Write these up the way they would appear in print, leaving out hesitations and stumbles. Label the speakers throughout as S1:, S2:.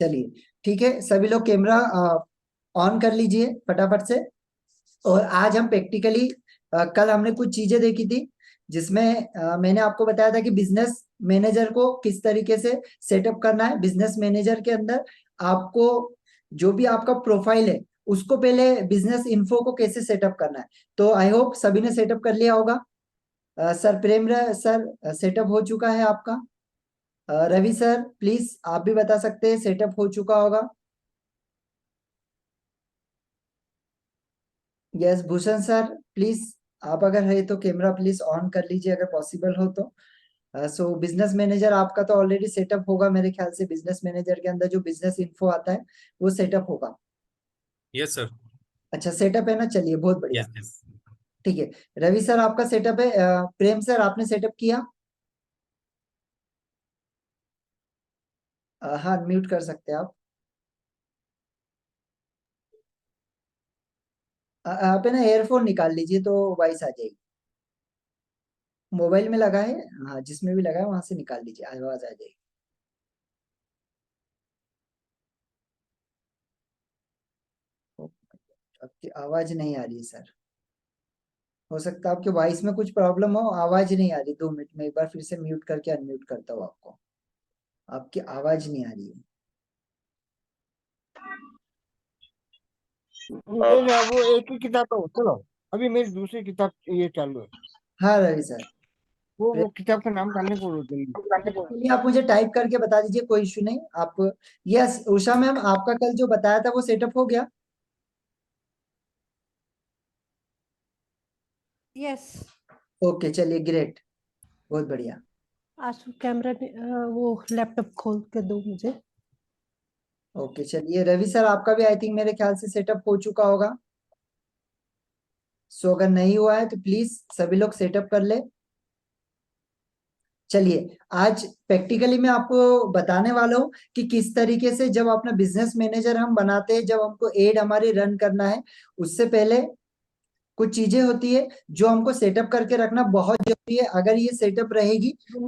S1: चलिए ठीक है, सभी लोग कैमरा ऑन कर लीजिए फटाफट से। और आज हम प्रैक्टिकली, कल हमने कुछ चीजें देखी थी जिसमें मैंने आपको बताया था कि बिजनेस मैनेजर को किस तरीके से सेटअप करना है। बिजनेस मैनेजर के अंदर आपको जो भी आपका प्रोफाइल है उसको पहले बिजनेस इन्फो को कैसे सेटअप करना है। तो आई होप सभी ने सेटअप कर लिया होगा। सर प्रेम सर, सेटअप हो चुका है आपका? रवि सर प्लीज आप भी बता सकते हैं सेटअप हो चुका होगा। यस भूषण सर प्लीज, आप अगर है तो कैमरा प्लीज ऑन कर लीजिए अगर पॉसिबल हो तो। सो बिजनेस मैनेजर आपका तो ऑलरेडी सेटअप होगा मेरे ख्याल से। बिजनेस मैनेजर के अंदर जो बिजनेस इन्फो आता है वो सेटअप होगा।
S2: Yes sir.
S1: अच्छा सेटअप है ना, चलिए बहुत बढ़िया।
S2: Yes yes.
S1: ठीक है, रवि सर आपका सेटअप है। प्रेम सर आपने सेटअप किया? हाँ म्यूट कर सकते हैं आप। आप है ना एयरफोन निकाल लीजिए तो वॉइस आ जाएगी। मोबाइल में लगा है? हाँ जिसमें भी लगा है वहां से निकाल लीजिए, आवाज आ जाएगी। आपकी आवाज नहीं आ रही है सर। हो सकता है आपके वॉइस में कुछ प्रॉब्लम हो, आवाज नहीं आ रही। 2 मिनट में एक बार फिर से म्यूट करके अनम्यूट करता हूँ आपको। आपकी आवाज नहीं आ रही है।
S3: मेरा वो एक ही किताब तो चलो, अभी मेरी दूसरी किताब ये चालू है।
S1: हाँ रवि सर।
S3: वो किताब का नाम जानने को जल्दी।
S1: चलिए आप मुझे टाइप करके बता दीजिए, कोई इशू नहीं आप। यस उषा मैम, आपका कल जो बताया था वो सेटअप हो गया?
S4: यस।
S1: ओके चलिए ग्रेट, बहुत बढ़िया।
S4: आंसू कैमरा वो लैपटॉप खोल के दो मुझे।
S1: ओके चलिए रवि सर आपका भी आई थिंक मेरे ख्याल से सेटअप हो चुका होगा। सो अगर नहीं हुआ है तो प्लीज सभी लोग सेटअप कर ले। चलिए आज प्रैक्टिकली मैं आपको बताने वाला हूँ कि किस तरीके से जब अपना बिजनेस मैनेजर हम बनाते हैं, जब हमको एड हमारी रन करना है उससे पहले कुछ चीजें होती है जो हमको सेटअप करके रखना बहुत जरूरी है। अगर ये सेटअप रहेगी तो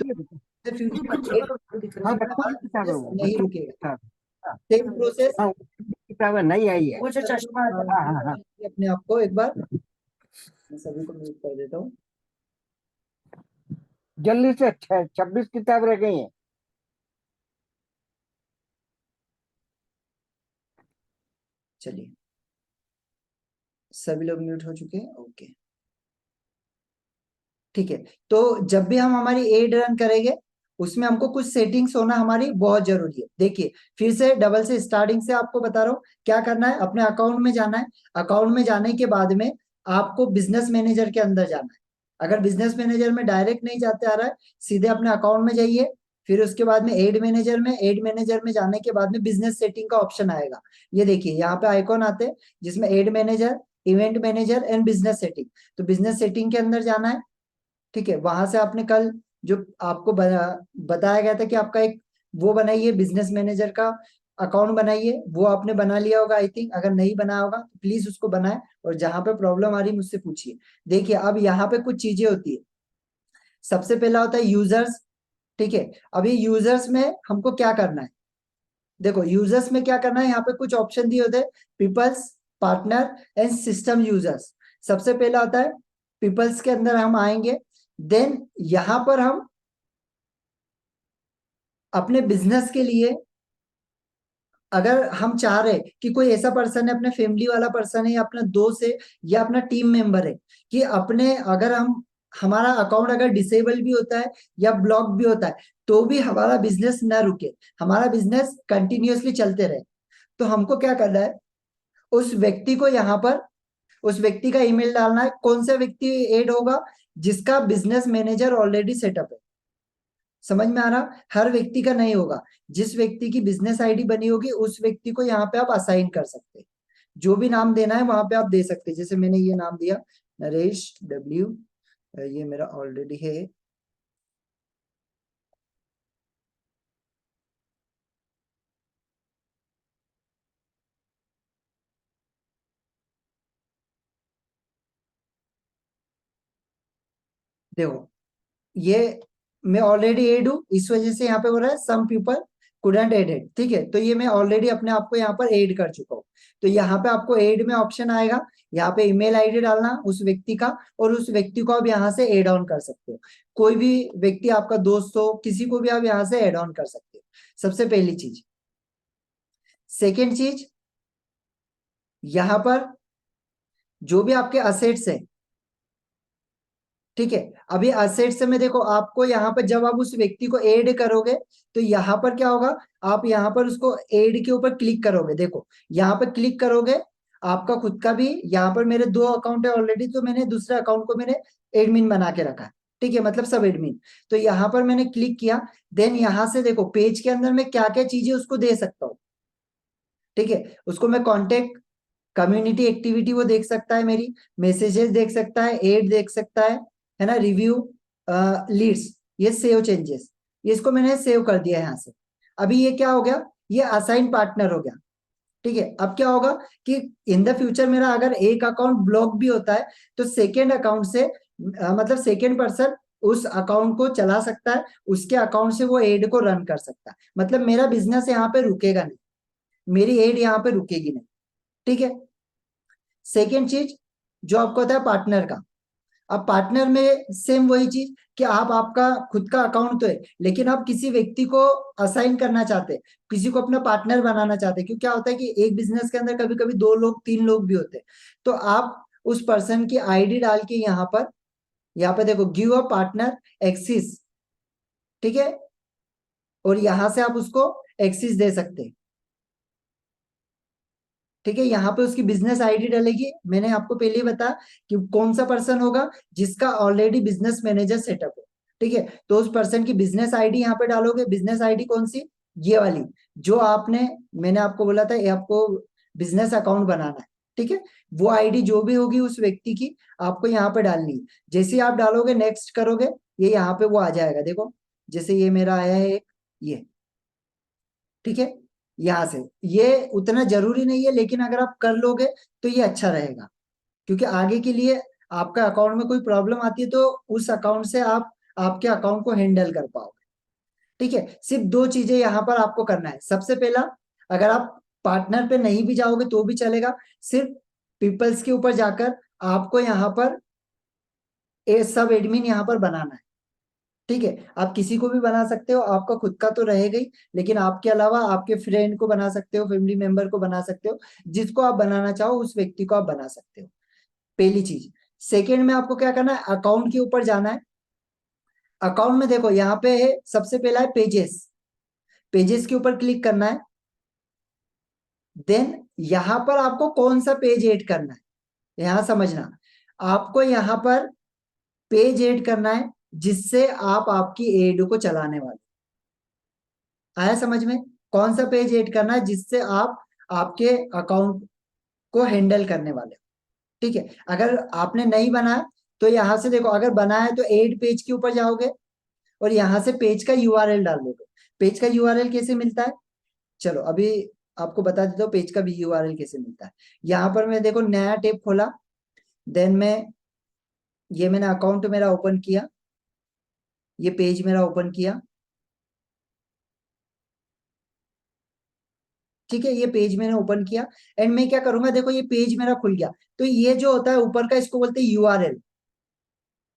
S1: फ्यूचर
S3: हाँ
S1: में
S3: बच्चों
S1: हमारा
S3: की किताब है
S1: बिजनेस
S3: वो,
S1: नहीं
S3: बच्चों की
S1: रुकेगा।
S3: किताब।
S1: Same process.
S3: हाँ किताब है, नई आई है। हाँ हाँ हाँ।
S1: अपने आप को एक बार मैं सभी को म्यूट कर देता हूँ।
S3: जल्दी से 26 किताब रह गई हैं।
S1: चलिए सभी लोग म्यूट हो चुके हैं, ओके ठीक है। तो जब भी हम हमारी एड रन करेंगे उसमें हमको कुछ सेटिंग्स होना हमारी बहुत जरूरी है। देखिए फिर से डबल से स्टार्टिंग से आपको बता रहा हूँ क्या करना है। अपने अकाउंट में जाना है। अकाउंट में जाने के बाद में आपको बिजनेस मैनेजर के अंदर जाना है। अगर बिजनेस मैनेजर में डायरेक्ट नहीं जाते आ रहा है, सीधे अपने अकाउंट में जाइए। फिर उसके बाद में एड मैनेजर में जाने के बाद में बिजनेस सेटिंग का ऑप्शन आएगा। ये देखिए यहाँ पे आइकॉन आते हैं जिसमें add manager, event manager and business setting. तो बिजनेस सेटिंग के अंदर जाना है। ठीक है, वहां से आपने कल जो आपको बताया गया था कि आपका एक वो बनाइए बिजनेस मैनेजर का अकाउंट बनाइए, वो आपने बना लिया होगा आई थिंक। अगर नहीं बनाया होगा तो प्लीज उसको बनाए और जहां पे प्रॉब्लम आ रही है मुझसे पूछिए। देखिए अब यहाँ पे कुछ चीजें होती है। सबसे पहला होता है यूजर्स। ठीक है, अभी यूजर्स में हमको क्या करना है। देखो यूजर्स में क्या करना है, यहाँ पे कुछ ऑप्शन दिए होते हैं। Peoples, partner and system users. सबसे पहला होता है पीपल्स के अंदर हम आएंगे। देन यहां पर हम अपने बिजनेस के लिए अगर हम चाह रहे कि कोई ऐसा पर्सन है, अपने फैमिली वाला पर्सन है या अपना दोस्त है या अपना टीम मेंबर है, कि अपने अगर हम हमारा अकाउंट अगर डिसेबल भी होता है या ब्लॉक भी होता है तो भी हमारा बिजनेस ना रुके, हमारा बिजनेस कंटिन्यूअसली चलते रहे, तो हमको क्या करना है, उस व्यक्ति को यहाँ पर उस व्यक्ति का ईमेल डालना है। कौन सा व्यक्ति ऐड होगा? जिसका बिजनेस मैनेजर ऑलरेडी सेटअप है। समझ में आ रहा? हर व्यक्ति का नहीं होगा। जिस व्यक्ति की बिजनेस आईडी बनी होगी उस व्यक्ति को यहाँ पे आप असाइन कर सकते हैं। जो भी नाम देना है वहां पे आप दे सकते हैं। जैसे मैंने ये नाम दिया नरेश डब्ल्यू, ये मेरा ऑलरेडी है। देखो ये मैं ऑलरेडी एड हूं, इस वजह से यहाँ पे हो रहा है सम पीपल कुडंट एडेड, ठीक है। तो ये मैं ऑलरेडी अपने आप को यहाँ पर ऐड कर चुका हूँ। तो यहाँ पे आपको ऐड में ऑप्शन आएगा, यहाँ पे ईमेल आईडी डालना उस व्यक्ति का, और उस व्यक्ति को आप यहाँ से ऐड ऑन कर सकते हो। कोई भी व्यक्ति आपका दोस्त हो, किसी को भी आप यहाँ से ऐड ऑन कर सकते हो, सबसे पहली चीज। सेकेंड चीज, यहाँ पर जो भी आपके असेट्स है, ठीक है, अभी असेट्स में देखो आपको यहाँ पर जब आप उस व्यक्ति को ऐड करोगे तो यहाँ पर क्या होगा, आप यहाँ पर उसको ऐड के ऊपर क्लिक करोगे, देखो यहाँ पर क्लिक करोगे, आपका खुद का भी यहाँ पर मेरे 2 अकाउंट है ऑलरेडी, तो मैंने दूसरे अकाउंट को मैंने एडमिन बना के रखा है, ठीक है, मतलब सब एडमिन। तो यहाँ पर मैंने क्लिक किया, देन यहाँ से देखो पेज के अंदर मैं क्या क्या चीजें उसको दे सकता हूँ, ठीक है। उसको मैं कॉन्टेक्ट, कम्युनिटी एक्टिविटी वो देख सकता है, मेरी मैसेजेस देख सकता है, एड देख सकता है ना, रिव्यू, लीड्स, ये सेव चेंजेस, ये इसको मैंने सेव कर दिया यहाँ से। अभी ये क्या हो गया, ये असाइन पार्टनर हो गया, ठीक है। अब क्या होगा कि इन द फ्यूचर मेरा अगर एक अकाउंट ब्लॉक भी होता है तो सेकेंड अकाउंट से मतलब सेकेंड पर्सन उस अकाउंट को चला सकता है, उसके अकाउंट से वो एड को रन कर सकता है, मतलब मेरा बिजनेस यहाँ पे रुकेगा नहीं, मेरी एड यहाँ पे रुकेगी नहीं, ठीक है। सेकेंड चीज जो आपको होता है पार्टनर का, अब पार्टनर में सेम वही चीज कि आप, आपका खुद का अकाउंट तो है लेकिन आप किसी व्यक्ति को असाइन करना चाहते हैं, किसी को अपना पार्टनर बनाना चाहते हैं, क्योंकि क्या होता है कि एक बिजनेस के अंदर कभी कभी 2 लोग 3 लोग भी होते हैं। तो आप उस पर्सन की आईडी डाल के यहाँ पर देखो गिव अ पार्टनर एक्सिस, ठीक है, और यहां से आप उसको एक्सिस दे सकते हैं, ठीक है। यहाँ पे उसकी बिजनेस आईडी डलेगी, मैंने आपको पहले ही बताया कि कौन सा पर्सन होगा जिसका ऑलरेडी बिजनेस मैनेजर सेटअप हो, ठीक है। तो उस पर्सन की बिजनेस आईडी यहाँ पे डालोगे, बिजनेस आईडी कौन सी, ये वाली जो आपने, मैंने आपको बोला था ये आपको बिजनेस अकाउंट बनाना है, ठीक है। वो आईडी जो भी होगी उस व्यक्ति की आपको यहाँ पे डालनी है। जैसे ही आप डालोगे, नेक्स्ट करोगे, ये यहाँ पे वो आ जाएगा, देखो जैसे ये मेरा आया है एक, ये, ठीक है। यहां से ये उतना जरूरी नहीं है, लेकिन अगर आप कर लोगे तो ये अच्छा रहेगा, क्योंकि आगे के लिए आपका अकाउंट में कोई प्रॉब्लम आती है तो उस अकाउंट से आप आपके अकाउंट को हैंडल कर पाओगे, ठीक है। सिर्फ 2 चीजें यहाँ पर आपको करना है। सबसे पहला, अगर आप पार्टनर पे नहीं भी जाओगे तो भी चलेगा, सिर्फ पीपल्स के ऊपर जाकर आपको यहाँ पर सब एडमिन यहाँ पर बनाना है, ठीक है। आप किसी को भी बना सकते हो, आपका खुद का तो रहेगा ही, लेकिन आपके अलावा आपके फ्रेंड को बना सकते हो, फैमिली मेंबर को बना सकते हो, जिसको आप बनाना चाहो उस व्यक्ति को आप बना सकते हो, पहली चीज। सेकेंड में आपको क्या करना है, अकाउंट के ऊपर जाना है। अकाउंट में देखो यहाँ पे है, सबसे पहला है पेजेस, पेजेस के ऊपर क्लिक करना है। देन यहाँ पर आपको कौन सा पेज ऐड करना है, यहाँ समझना, आपको यहाँ पर पेज ऐड करना है जिससे आप आपकी एड को चलाने वाले, आया समझ में, कौन सा पेज ऐड करना है जिससे आप आपके अकाउंट को हैंडल करने वाले, ठीक है। अगर आपने नहीं बनाया तो यहाँ से देखो, अगर बनाया है तो ऐड पेज के ऊपर जाओगे और यहाँ से पेज का यूआरएल डाल दोगे। पेज का यूआरएल कैसे मिलता है, चलो अभी आपको बता देता हूँ पेज का भी यूआरएल कैसे मिलता है। यहाँ पर मैं देखो नया टैब खोला, देन ये मैंने अकाउंट मेरा ओपन किया, ये पेज मेरा ओपन किया, ठीक है। ये पेज मैंने ओपन किया एंड मैं क्या करूंगा, देखो ये पेज मेरा खुल गया। तो ये जो होता है ऊपर का, इसको बोलते हैं यूआरएल,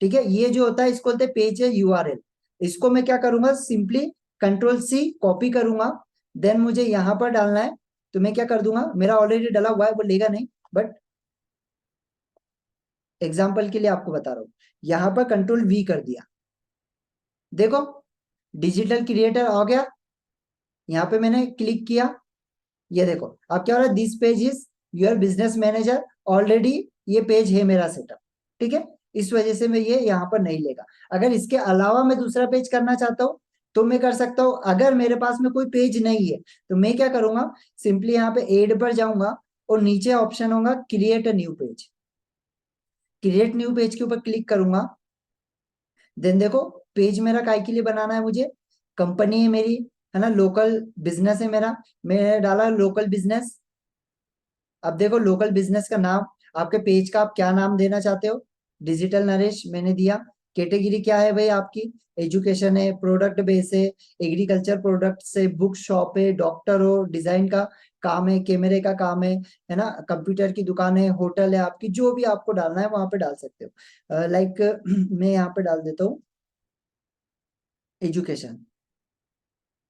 S1: ठीक है। ये जो होता है इसको बोलते हैं पेज है यूआरएल। इसको मैं क्या करूंगा, सिंपली कंट्रोल सी कॉपी करूंगा, देन मुझे यहां पर डालना है। तो मैं क्या कर दूंगा, मेरा ऑलरेडी डाला हुआ है, वो लेगा नहीं, बट एग्जाम्पल के लिए आपको बता रहा हूं। यहां पर कंट्रोल वी कर दिया, देखो डिजिटल क्रिएटर आ गया, यहाँ पे मैंने क्लिक किया, ये देखो अब क्या हो रहा है, this page is your business manager, already ये पेज है मेरा सेटअप, ठीक है। इस वजह से मैं ये यहाँ पर नहीं लेगा। अगर इसके अलावा मैं दूसरा पेज करना चाहता हूँ तो मैं कर सकता हूँ। अगर मेरे पास में कोई पेज नहीं है तो मैं क्या करूंगा, सिंपली यहाँ पे एड पर जाऊंगा और नीचे ऑप्शन होगा create a new page, create new page के ऊपर क्लिक करूंगा। देन देखो पेज मेरा काय के लिए बनाना है, मुझे कंपनी है मेरी, है ना, लोकल बिजनेस है मेरा, मैं डाला लोकल बिजनेस। अब देखो लोकल बिजनेस का नाम, आपके पेज का आप क्या नाम देना चाहते हो, डिजिटल नरेश मैंने दिया, कैटेगरी क्या है भाई आपकी? एजुकेशन है, प्रोडक्ट बेस है, एग्रीकल्चर प्रोडक्ट से, बुक शॉप है, डॉक्टर हो, डिजाइन का काम है, कैमरे का काम है ना, कंप्यूटर की दुकान है, होटल है आपकी, जो भी आपको डालना है वहां पे डाल सकते हो। लाइक मैं यहाँ पे डाल देता हूँ एजुकेशन।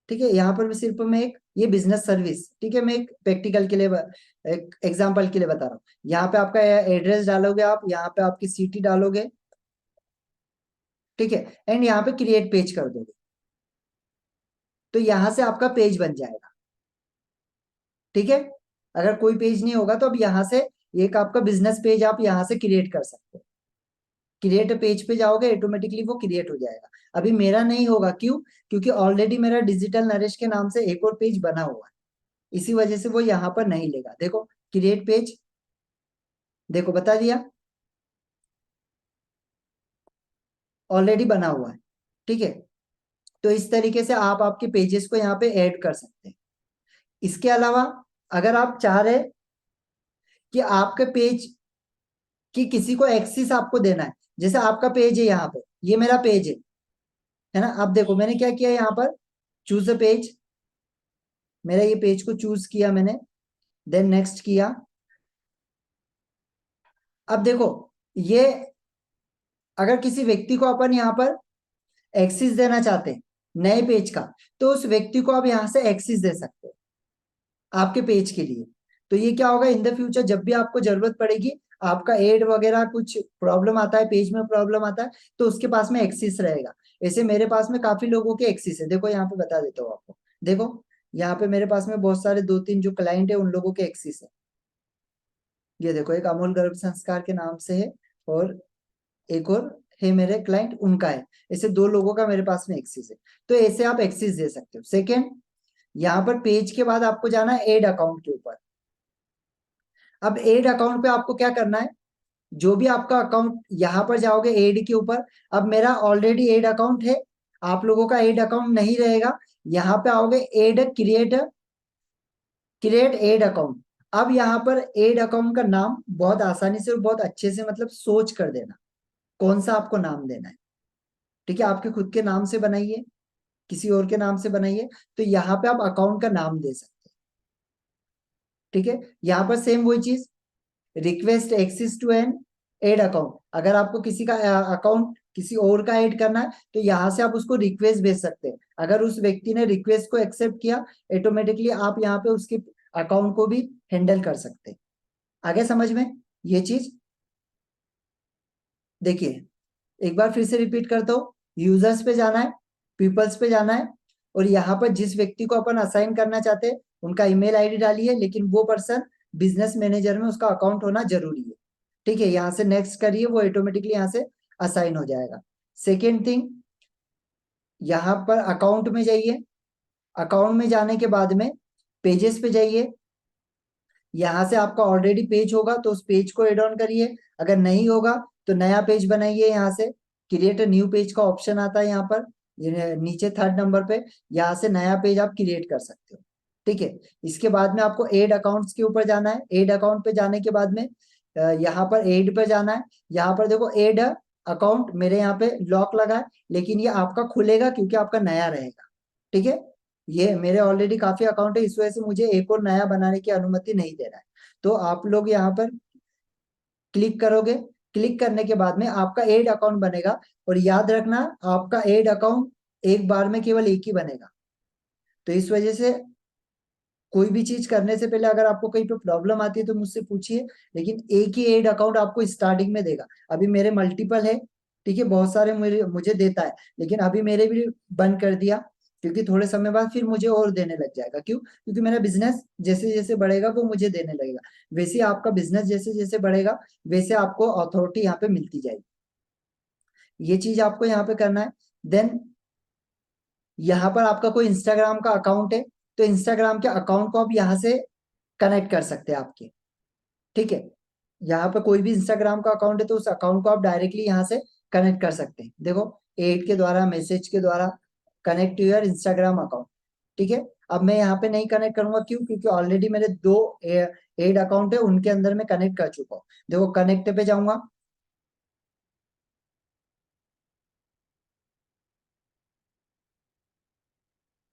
S1: ठीक है, यहाँ पर भी सिर्फ मैं एक ये बिजनेस सर्विस, ठीक है, मैं एक प्रैक्टिकल के लिए एक एग्जांपल के लिए बता रहा हूँ। यहाँ पे आपका एड्रेस डालोगे, आप यहाँ पे आपकी सिटी डालोगे, ठीक है, एंड यहाँ पे क्रिएट पेज कर दोगे, तो यहाँ से आपका पेज बन जाएगा। ठीक है, अगर कोई पेज नहीं होगा तो अब यहाँ से एक आपका बिजनेस पेज आप यहाँ से क्रिएट कर सकते हो। क्रिएट पेज पे जाओगे, ऑटोमेटिकली वो क्रिएट हो जाएगा। अभी मेरा नहीं होगा, क्यों? क्योंकि ऑलरेडी मेरा डिजिटल नरेश के नाम से एक और पेज बना हुआ है, इसी वजह से वो यहाँ पर नहीं लेगा। देखो क्रिएट पेज, देखो बता दिया, ऑलरेडी बना हुआ है। ठीक है, तो इस तरीके से आप आपके पेजेस को यहाँ पे ऐड कर सकते हैं। इसके अलावा अगर आप चाह रहे कि आपके पेज की किसी को एक्सेस आपको देना है, जैसे आपका पेज है यहाँ पे, ये मेरा पेज है ना, अब देखो मैंने क्या किया यहाँ पर, चूज अ पेज, मेरा ये पेज को चूज किया मैंने, देन नेक्स्ट किया। अब देखो ये अगर किसी व्यक्ति को अपन यहाँ पर एक्सेस देना चाहते हैं नए पेज का, तो उस व्यक्ति को आप यहाँ से एक्सेस दे सकते हो आपके पेज के लिए। तो ये क्या होगा, इन द फ्यूचर जब भी आपको जरूरत पड़ेगी, आपका एड वगैरह कुछ प्रॉब्लम आता है, पेज में प्रॉब्लम आता है, तो उसके पास में एक्सेस रहेगा। ऐसे मेरे पास में काफी लोगों के एक्सेस है, देखो यहाँ पे बता देता हूँ आपको। देखो यहाँ पे मेरे पास में बहुत सारे 2-3 जो क्लाइंट है उन लोगों के एक्सेस है। ये देखो एक अमूल गर्भ संस्कार के नाम से है, और एक और है मेरे क्लाइंट उनका है। ऐसे 2 लोगों का मेरे पास में एक्सेस है, तो ऐसे आप एक्सेस दे सकते हो। सेकेंड, यहाँ पर पेज के बाद आपको जाना है एड अकाउंट के ऊपर। अब एड अकाउंट पे आपको क्या करना है, जो भी आपका अकाउंट, यहाँ पर जाओगे एड के ऊपर। अब मेरा ऑलरेडी एड अकाउंट है, आप लोगों का एड अकाउंट नहीं रहेगा। यहाँ पे आओगे ad create, create ad account. अब यहाँ पर एड अकाउंट का नाम बहुत आसानी से और बहुत अच्छे से मतलब सोच कर देना, कौन सा आपको नाम देना है। ठीक है, आपके खुद के नाम से बनाइए, किसी और के नाम से बनाइए, तो यहाँ पे आप अकाउंट का नाम दे सकते हैं। ठीक है, यहाँ पर सेम वही चीज, request access to an ad account. अगर आपको किसी का अकाउंट किसी और का ऐड करना है, तो यहाँ से आप उसको रिक्वेस्ट भेज सकते हैं। अगर उस व्यक्ति ने रिक्वेस्ट को एक्सेप्ट किया, ऑटोमेटिकली आप यहाँ पे उसके अकाउंट को भी हैंडल कर सकते हैं। आगे समझ में ये चीज? देखिए एक बार फिर से रिपीट करता हूँ, यूजर्स पे जाना है, पीपल्स पे जाना है, और यहाँ पर जिस व्यक्ति को अपन असाइन करना चाहते हैं उनका ईमेल आईडी डालिए, लेकिन वो पर्सन बिजनेस मैनेजर में उसका अकाउंट होना जरूरी है। ठीक है, यहाँ से नेक्स्ट करिए, वो ऑटोमेटिकली यहाँ से असाइन हो जाएगा। सेकेंड थिंग, यहाँ पर अकाउंट में जाइए, अकाउंट में जाने के बाद में पेजेस पे जाइए। यहाँ से आपका ऑलरेडी पेज होगा तो उस पेज को एड ऑन करिए, अगर नहीं होगा तो नया पेज बनाइए। यहाँ से क्रिएट न्यू पेज का ऑप्शन आता है यहाँ पर, ये नीचे 3rd नंबर पे, यहाँ से नया पेज आप क्रिएट कर सकते हो। ठीक है, इसके बाद में आपको एड अकाउंट्स के ऊपर जाना है। एड अकाउंट पे जाने के बाद में यहाँ पर एड पे जाना है। यहाँ पर देखो एड अकाउंट, मेरे यहाँ पे लॉक लगा है, लेकिन ये आपका खुलेगा क्योंकि आपका नया रहेगा। ठीक है, ये मेरे ऑलरेडी काफी अकाउंट है, इस वजह से मुझे एक और नया बनाने की अनुमति नहीं दे रहा है। तो आप लोग यहाँ पर क्लिक करोगे, क्लिक करने के बाद में आपका एड अकाउंट बनेगा। और याद रखना, आपका एड अकाउंट एक बार में केवल एक ही बनेगा। तो इस वजह से कोई भी चीज करने से पहले अगर आपको कहीं पे प्रॉब्लम आती है तो मुझसे पूछिए, लेकिन एक ही एड अकाउंट आपको स्टार्टिंग में देगा। अभी मेरे मल्टीपल है, ठीक है, बहुत सारे मुझे देता है, लेकिन अभी मेरे भी बंद कर दिया, क्योंकि थोड़े समय बाद फिर मुझे और देने लग जाएगा। क्यों? क्योंकि मेरा बिजनेस जैसे जैसे बढ़ेगा वो मुझे देने लगेगा। वैसे ही आपका बिजनेस जैसे जैसे बढ़ेगा, वैसे आपको अथॉरिटी यहाँ पे मिलती जाएगी। ये चीज आपको यहाँ पे करना है। देन यहाँ पर आपका कोई इंस्टाग्राम का अकाउंट है, तो इंस्टाग्राम के अकाउंट को आप यहाँ से कनेक्ट कर सकते हैं आपके। ठीक है, यहाँ पे कोई भी इंस्टाग्राम का अकाउंट है तो उस अकाउंट को आप डायरेक्टली यहाँ से कनेक्ट कर सकते हैं। देखो एड के द्वारा, मैसेज के द्वारा, कनेक्ट योर इंस्टाग्राम अकाउंट। ठीक है, अब मैं यहाँ पे नहीं कनेक्ट करूंगा, क्यों? क्योंकि ऑलरेडी मेरे 2 एड अकाउंट है, उनके अंदर मैं कनेक्ट कर चुका हूँ। देखो कनेक्ट पे जाऊंगा,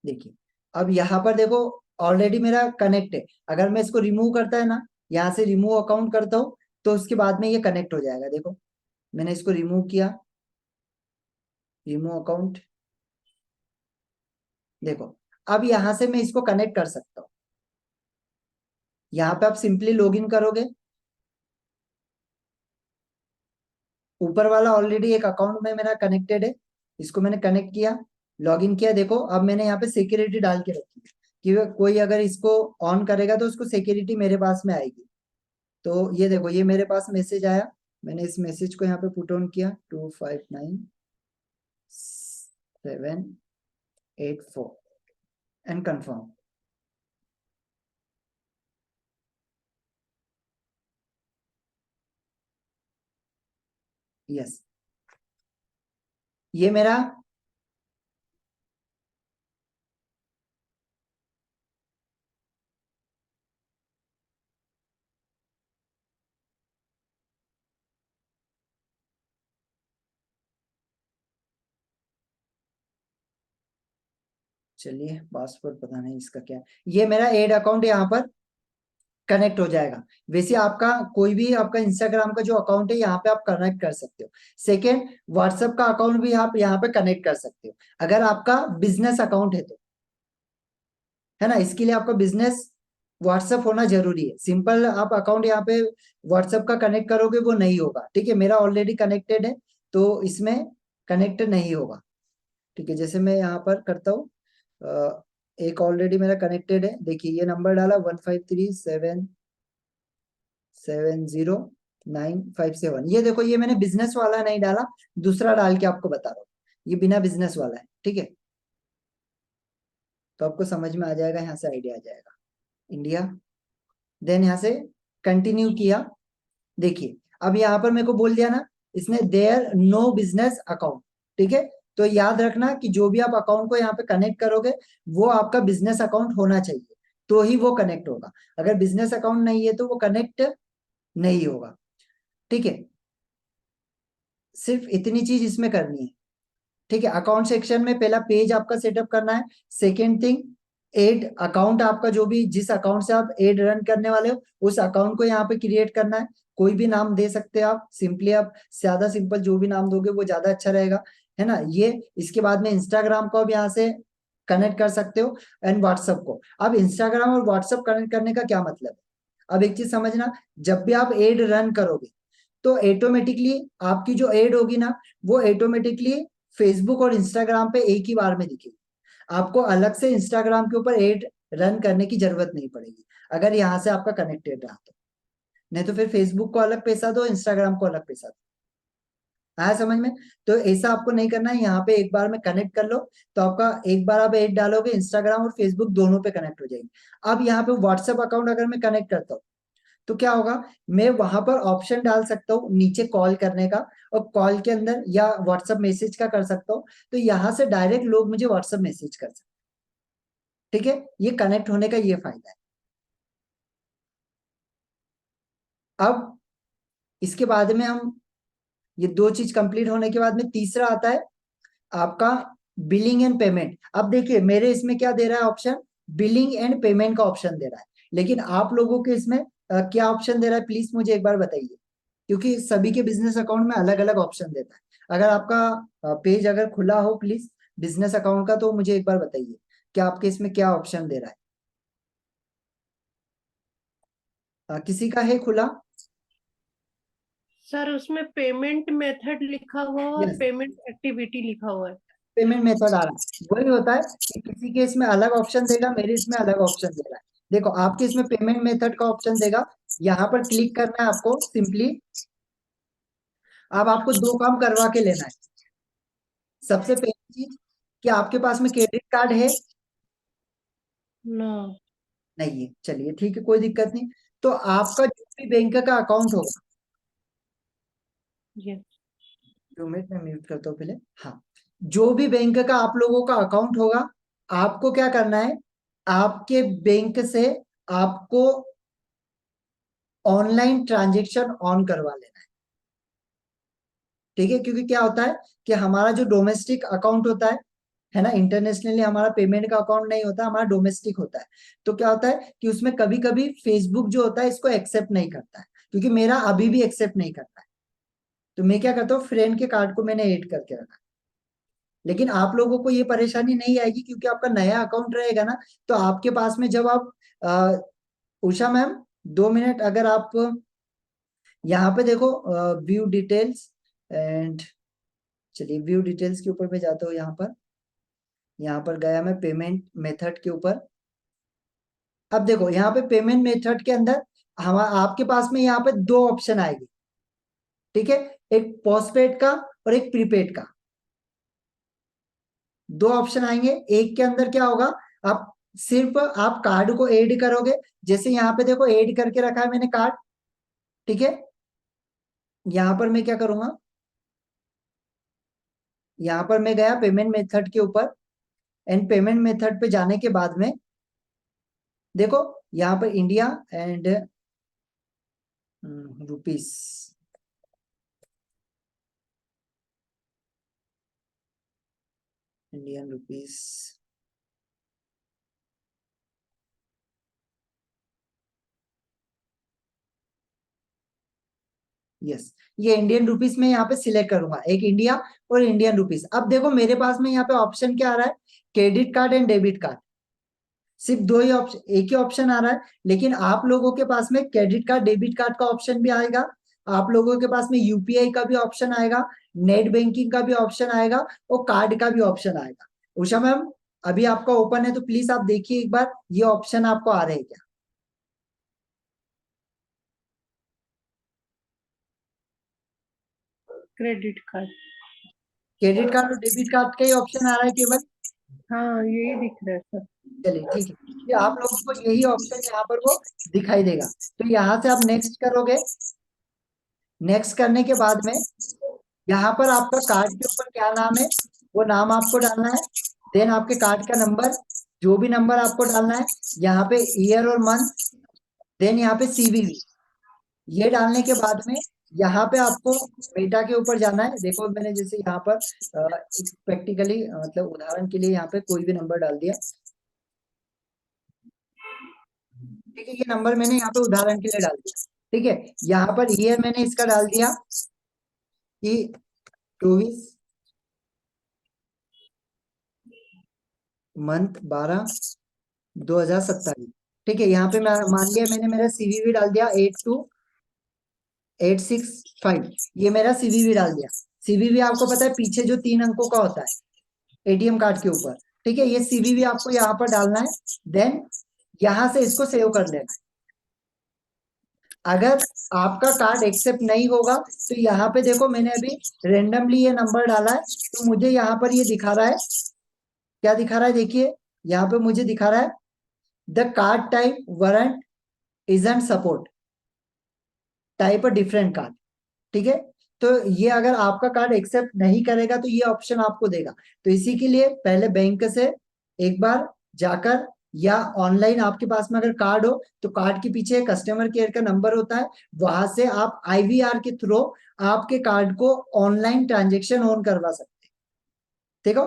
S1: देखिए अब यहाँ पर देखो ऑलरेडी मेरा कनेक्ट है। अगर मैं इसको रिमूव करता है ना, यहाँ से रिमूव अकाउंट करता हूँ, तो उसके बाद में ये कनेक्ट हो जाएगा। देखो मैंने इसको रिमूव किया, रिमूव अकाउंट। देखो अब यहां से मैं इसको कनेक्ट कर सकता हूँ। यहाँ पे आप सिंपली लॉग इन करोगे, ऊपर वाला ऑलरेडी एक अकाउंट में मेरा कनेक्टेड है, इसको मैंने कनेक्ट किया, लॉग इन किया। देखो अब मैंने यहाँ पे सिक्योरिटी डाल के रखी है कि कोई अगर इसको ऑन करेगा तो उसको सिक्योरिटी मेरे पास में आएगी। तो ये देखो ये मेरे पास मैसेज आया, मैंने इस मैसेज को यहाँ पे पुट ऑन किया, 259784 एंड कंफर्म। यस, ये मेरा चलिए पासवर्ड पता नहीं इसका क्या है। ये मेरा एड अकाउंट यहाँ पर कनेक्ट हो जाएगा। वैसे आपका कोई भी आपका इंस्टाग्राम का जो अकाउंट है यहाँ पे आप कनेक्ट कर सकते हो। सेकेंड, व्हाट्सएप का अकाउंट भी आप यहाँ पे कनेक्ट कर सकते हो अगर आपका बिजनेस अकाउंट है तो, है ना। इसके लिए आपका बिजनेस व्हाट्सएप होना जरूरी है। सिंपल आप अकाउंट यहाँ पे व्हाट्सएप का कनेक्ट करोगे वो नहीं होगा, ठीक है। मेरा ऑलरेडी कनेक्टेड है तो इसमें कनेक्ट नहीं होगा, ठीक है। जैसे मैं यहाँ पर करता हूँ, एक ऑलरेडी मेरा कनेक्टेड है। देखिए ये नंबर डाला 1537709571। ये देखो ये मैंने बिजनेस वाला नहीं डाला, दूसरा डाल के आपको बता रहा हूँ, ये बिना बिजनेस वाला है, ठीक है। तो आपको समझ में आ जाएगा, यहाँ से आइडिया आ जाएगा। इंडिया, देन यहाँ से कंटिन्यू किया। देखिए अब यहाँ पर मेरे को बोल दिया ना इसने, देयर नो बिजनेस अकाउंट, ठीक है। तो याद रखना कि जो भी आप अकाउंट को यहाँ पे कनेक्ट करोगे वो आपका बिजनेस अकाउंट होना चाहिए, तो ही वो कनेक्ट होगा। अगर बिजनेस अकाउंट नहीं है तो वो कनेक्ट नहीं होगा, ठीक है। सिर्फ इतनी चीज इसमें करनी है, ठीक है। अकाउंट सेक्शन में पहला पेज आपका सेटअप करना है। सेकेंड थिंग, एड अकाउंट, आपका जो भी जिस अकाउंट से आप एड रन करने वाले हो उस अकाउंट को यहाँ पे क्रिएट करना है। कोई भी नाम दे सकते हैं आप, सिंपली आप ज्यादा सिंपल जो भी नाम दोगे वो ज्यादा अच्छा रहेगा, है ना। ये इसके बाद में इंस्टाग्राम को अब यहाँ से कनेक्ट कर सकते हो एंड व्हाट्सएप को। अब इंस्टाग्राम और व्हाट्सएप कनेक्ट करने का क्या मतलब है, अब एक चीज समझना, जब भी आप एड रन करोगे तो ऑटोमेटिकली आपकी जो एड होगी ना वो ऑटोमेटिकली फेसबुक और इंस्टाग्राम पे एक ही बार में दिखेगी। आपको अलग से इंस्टाग्राम के ऊपर एड रन करने की जरूरत नहीं पड़ेगी अगर यहाँ से आपका कनेक्टेड रहा तो। नहीं तो फिर फेसबुक को अलग पैसा दो, इंस्टाग्राम को अलग पैसा दो। आया समझ में? तो ऐसा आपको नहीं करना है, यहाँ पे एक बार में कनेक्ट कर लो तो आपका एक बार आप एड डालोगे इंस्टाग्राम और फेसबुक दोनों पे कनेक्ट हो जाएगी। अब यहाँ पे व्हाट्सएप अकाउंट अगर मैं कनेक्ट करता हूँ तो क्या होगा, मैं वहां पर ऑप्शन डाल सकता हूँ नीचे कॉल करने का, और कॉल के अंदर या व्हाट्सएप मैसेज का कर सकता हूँ। तो यहाँ से डायरेक्ट लोग मुझे व्हाट्सएप मैसेज कर सकते हैं, ठीक है। ये कनेक्ट होने का ये फायदा है। अब इसके बाद में हम ये दो चीज कंप्लीट होने के बाद में तीसरा आता है आपका बिलिंग एंड पेमेंट। अब देखिए मेरे इसमें क्या दे रहा है ऑप्शन, बिलिंग एंड पेमेंट का ऑप्शन दे रहा है, लेकिन आप लोगों के इसमें क्या ऑप्शन दे रहा है प्लीज मुझे एक बार बताइए, क्योंकि सभी के बिजनेस अकाउंट में अलग अलग ऑप्शन देता है। अगर आपका पेज अगर खुला हो प्लीज बिजनेस अकाउंट का, तो मुझे एक बार बताइए कि आपके इसमें क्या ऑप्शन दे रहा है। किसी का है खुला?
S4: सर उसमें पेमेंट मेथड लिखा हुआ है और
S1: यस,
S4: पेमेंट एक्टिविटी लिखा हुआ है।
S1: पेमेंट मेथड आ रहा है, वही होता है कि किसी के इसमें अलग ऑप्शन देगा, मेरे इसमें अलग ऑप्शन दे रहा है। देखो आपके इसमें पेमेंट मेथड का ऑप्शन देगा, यहाँ पर क्लिक करना है आपको सिंपली। अब आपको दो काम करवा के लेना है। सबसे पहली चीज कि आपके पास में क्रेडिट कार्ड है?
S4: नो।
S1: नहीं है, चलिए ठीक है कोई दिक्कत नहीं। तो आपका जो भी बैंक का अकाउंट होगा,
S4: यस।
S1: 2 मिनट में म्यूट करता हूँ पहले। हाँ, जो भी बैंक का आप लोगों का अकाउंट होगा, आपको क्या करना है, आपके बैंक से आपको ऑनलाइन ट्रांजेक्शन ऑन करवा लेना है, ठीक है। क्योंकि क्या होता है कि हमारा जो डोमेस्टिक अकाउंट होता है ना, इंटरनेशनली हमारा पेमेंट का अकाउंट नहीं होता, हमारा डोमेस्टिक होता है। तो क्या होता है कि उसमें कभी कभी फेसबुक जो होता है इसको एक्सेप्ट नहीं करता है, क्योंकि मेरा अभी भी एक्सेप्ट नहीं करता है। तो मैं क्या करता हूँ, फ्रेंड के कार्ड को मैंने ऐड करके रखा। लेकिन आप लोगों को ये परेशानी नहीं आएगी, क्योंकि आपका नया अकाउंट रहेगा ना, तो आपके पास में जब आप उषा मैम 2 मिनट, अगर आप यहाँ पे देखो व्यू डिटेल्स एंड, चलिए व्यू डिटेल्स के ऊपर मैं जाता हूँ। यहाँ पर गया मैं पेमेंट मेथड के ऊपर। अब देखो यहाँ पे पेमेंट मेथड के अंदर हम आपके पास में यहाँ पे दो ऑप्शन आएगी, ठीक है, एक पोस्टपेड का और एक प्रीपेड का। दो ऑप्शन आएंगे। एक के अंदर क्या होगा, आप सिर्फ आप कार्ड को ऐड करोगे। जैसे यहाँ पे देखो ऐड करके रखा है मैंने कार्ड, ठीक है। यहाँ पर मैं क्या करूंगा, यहाँ पर मैं गया पेमेंट मेथड के ऊपर, एंड पेमेंट मेथड पे जाने के बाद में देखो यहाँ पर India and rupees, Indian rupees, yes, ये इंडियन रुपीस में यहाँ पे सिलेक्ट करूंगा, एक इंडिया और इंडियन रुपीस। अब देखो मेरे पास में यहाँ पे ऑप्शन क्या आ रहा है, credit card and debit card. सिर्फ दो ही ऑप्शन, एक ही ऑप्शन आ रहा है। लेकिन आप लोगों के पास में क्रेडिट कार्ड डेबिट कार्ड का ऑप्शन भी आएगा, आप लोगों के पास में यूपीआई का भी ऑप्शन आएगा, नेट बैंकिंग का भी ऑप्शन आएगा, और कार्ड का भी ऑप्शन आएगा। उषा मैम अभी आपका ओपन है, तो प्लीज आप देखिए एक बार ये ऑप्शन आपको आ रहे हैं क्या।
S4: Credit card.
S1: क्रेडिट कार्ड और डेबिट कार्ड का ही ऑप्शन आ रहा है केवल।
S4: हाँ यही दिख रहा है सर।
S1: चलिए ठीक है, ये आप लोगों को यही ऑप्शन यहाँ पर वो दिखाई देगा। तो यहाँ से आप नेक्स्ट करोगे। नेक्स्ट करने के बाद में यहाँ पर आपका कार्ड के ऊपर क्या नाम है, वो नाम आपको डालना है। देन आपके कार्ड का नंबर, जो भी नंबर आपको डालना है, यहाँ पे ईयर और मंथ, देन यहाँ पे सीवीवी। ये डालने के बाद में यहाँ पे आपको डेटा के ऊपर जाना है। देखो मैंने जैसे यहाँ पर प्रैक्टिकली मतलब उदाहरण के लिए यहाँ पे कोई भी नंबर डाल दिया, ठीक है। ये नंबर मैंने यहाँ पे उदाहरण के लिए डाल दिया, ठीक है। यहाँ पर ईयर मैंने इसका डाल दिया कि 24, मंथ 12/2027, ठीक है। यहाँ पे मैं मान लिया मैंने मेरा सीवीवी डाल दिया 82865, ये मेरा सीवीवी डाल दिया। सीवीवी आपको पता है पीछे जो 3 अंकों का होता है एटीएम कार्ड के ऊपर, ठीक है। ये सीवीवी आपको यहाँ पर डालना है। देन यहाँ से इसको सेव कर लेना है। अगर आपका कार्ड एक्सेप्ट नहीं होगा तो यहाँ पे देखो मैंने अभी रेंडमली ये नंबर डाला है, तो मुझे यहाँ पर ये दिखा रहा है, क्या दिखा रहा है देखिए, यहाँ पे मुझे दिखा रहा है the card type warrant isn't support, type a different card, ठीक है। तो ये अगर आपका कार्ड एक्सेप्ट नहीं करेगा तो ये ऑप्शन आपको देगा। तो इसी के लिए पहले बैंक से एक बार जाकर, या ऑनलाइन आपके पास में अगर कार्ड हो तो कार्ड के पीछे कस्टमर केयर का नंबर होता है, वहां से आप आईवीआर के थ्रू आपके कार्ड को ऑनलाइन ट्रांजेक्शन ऑन करवा सकते हैं। देखो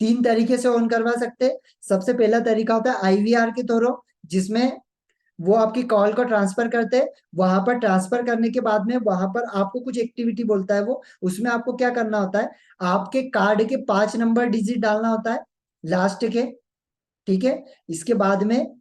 S1: 3 तरीके से ऑन करवा सकते हैं। सबसे पहला तरीका होता है आईवीआर के थ्रू, जिसमें वो आपकी कॉल को ट्रांसफर करते हैं। वहां पर ट्रांसफर करने के बाद में वहां पर आपको कुछ एक्टिविटी बोलता है वो, उसमें आपको क्या करना होता है, आपके कार्ड के 5 नंबर डिजिट डालना होता है लास्ट के, ठीक है। इसके बाद में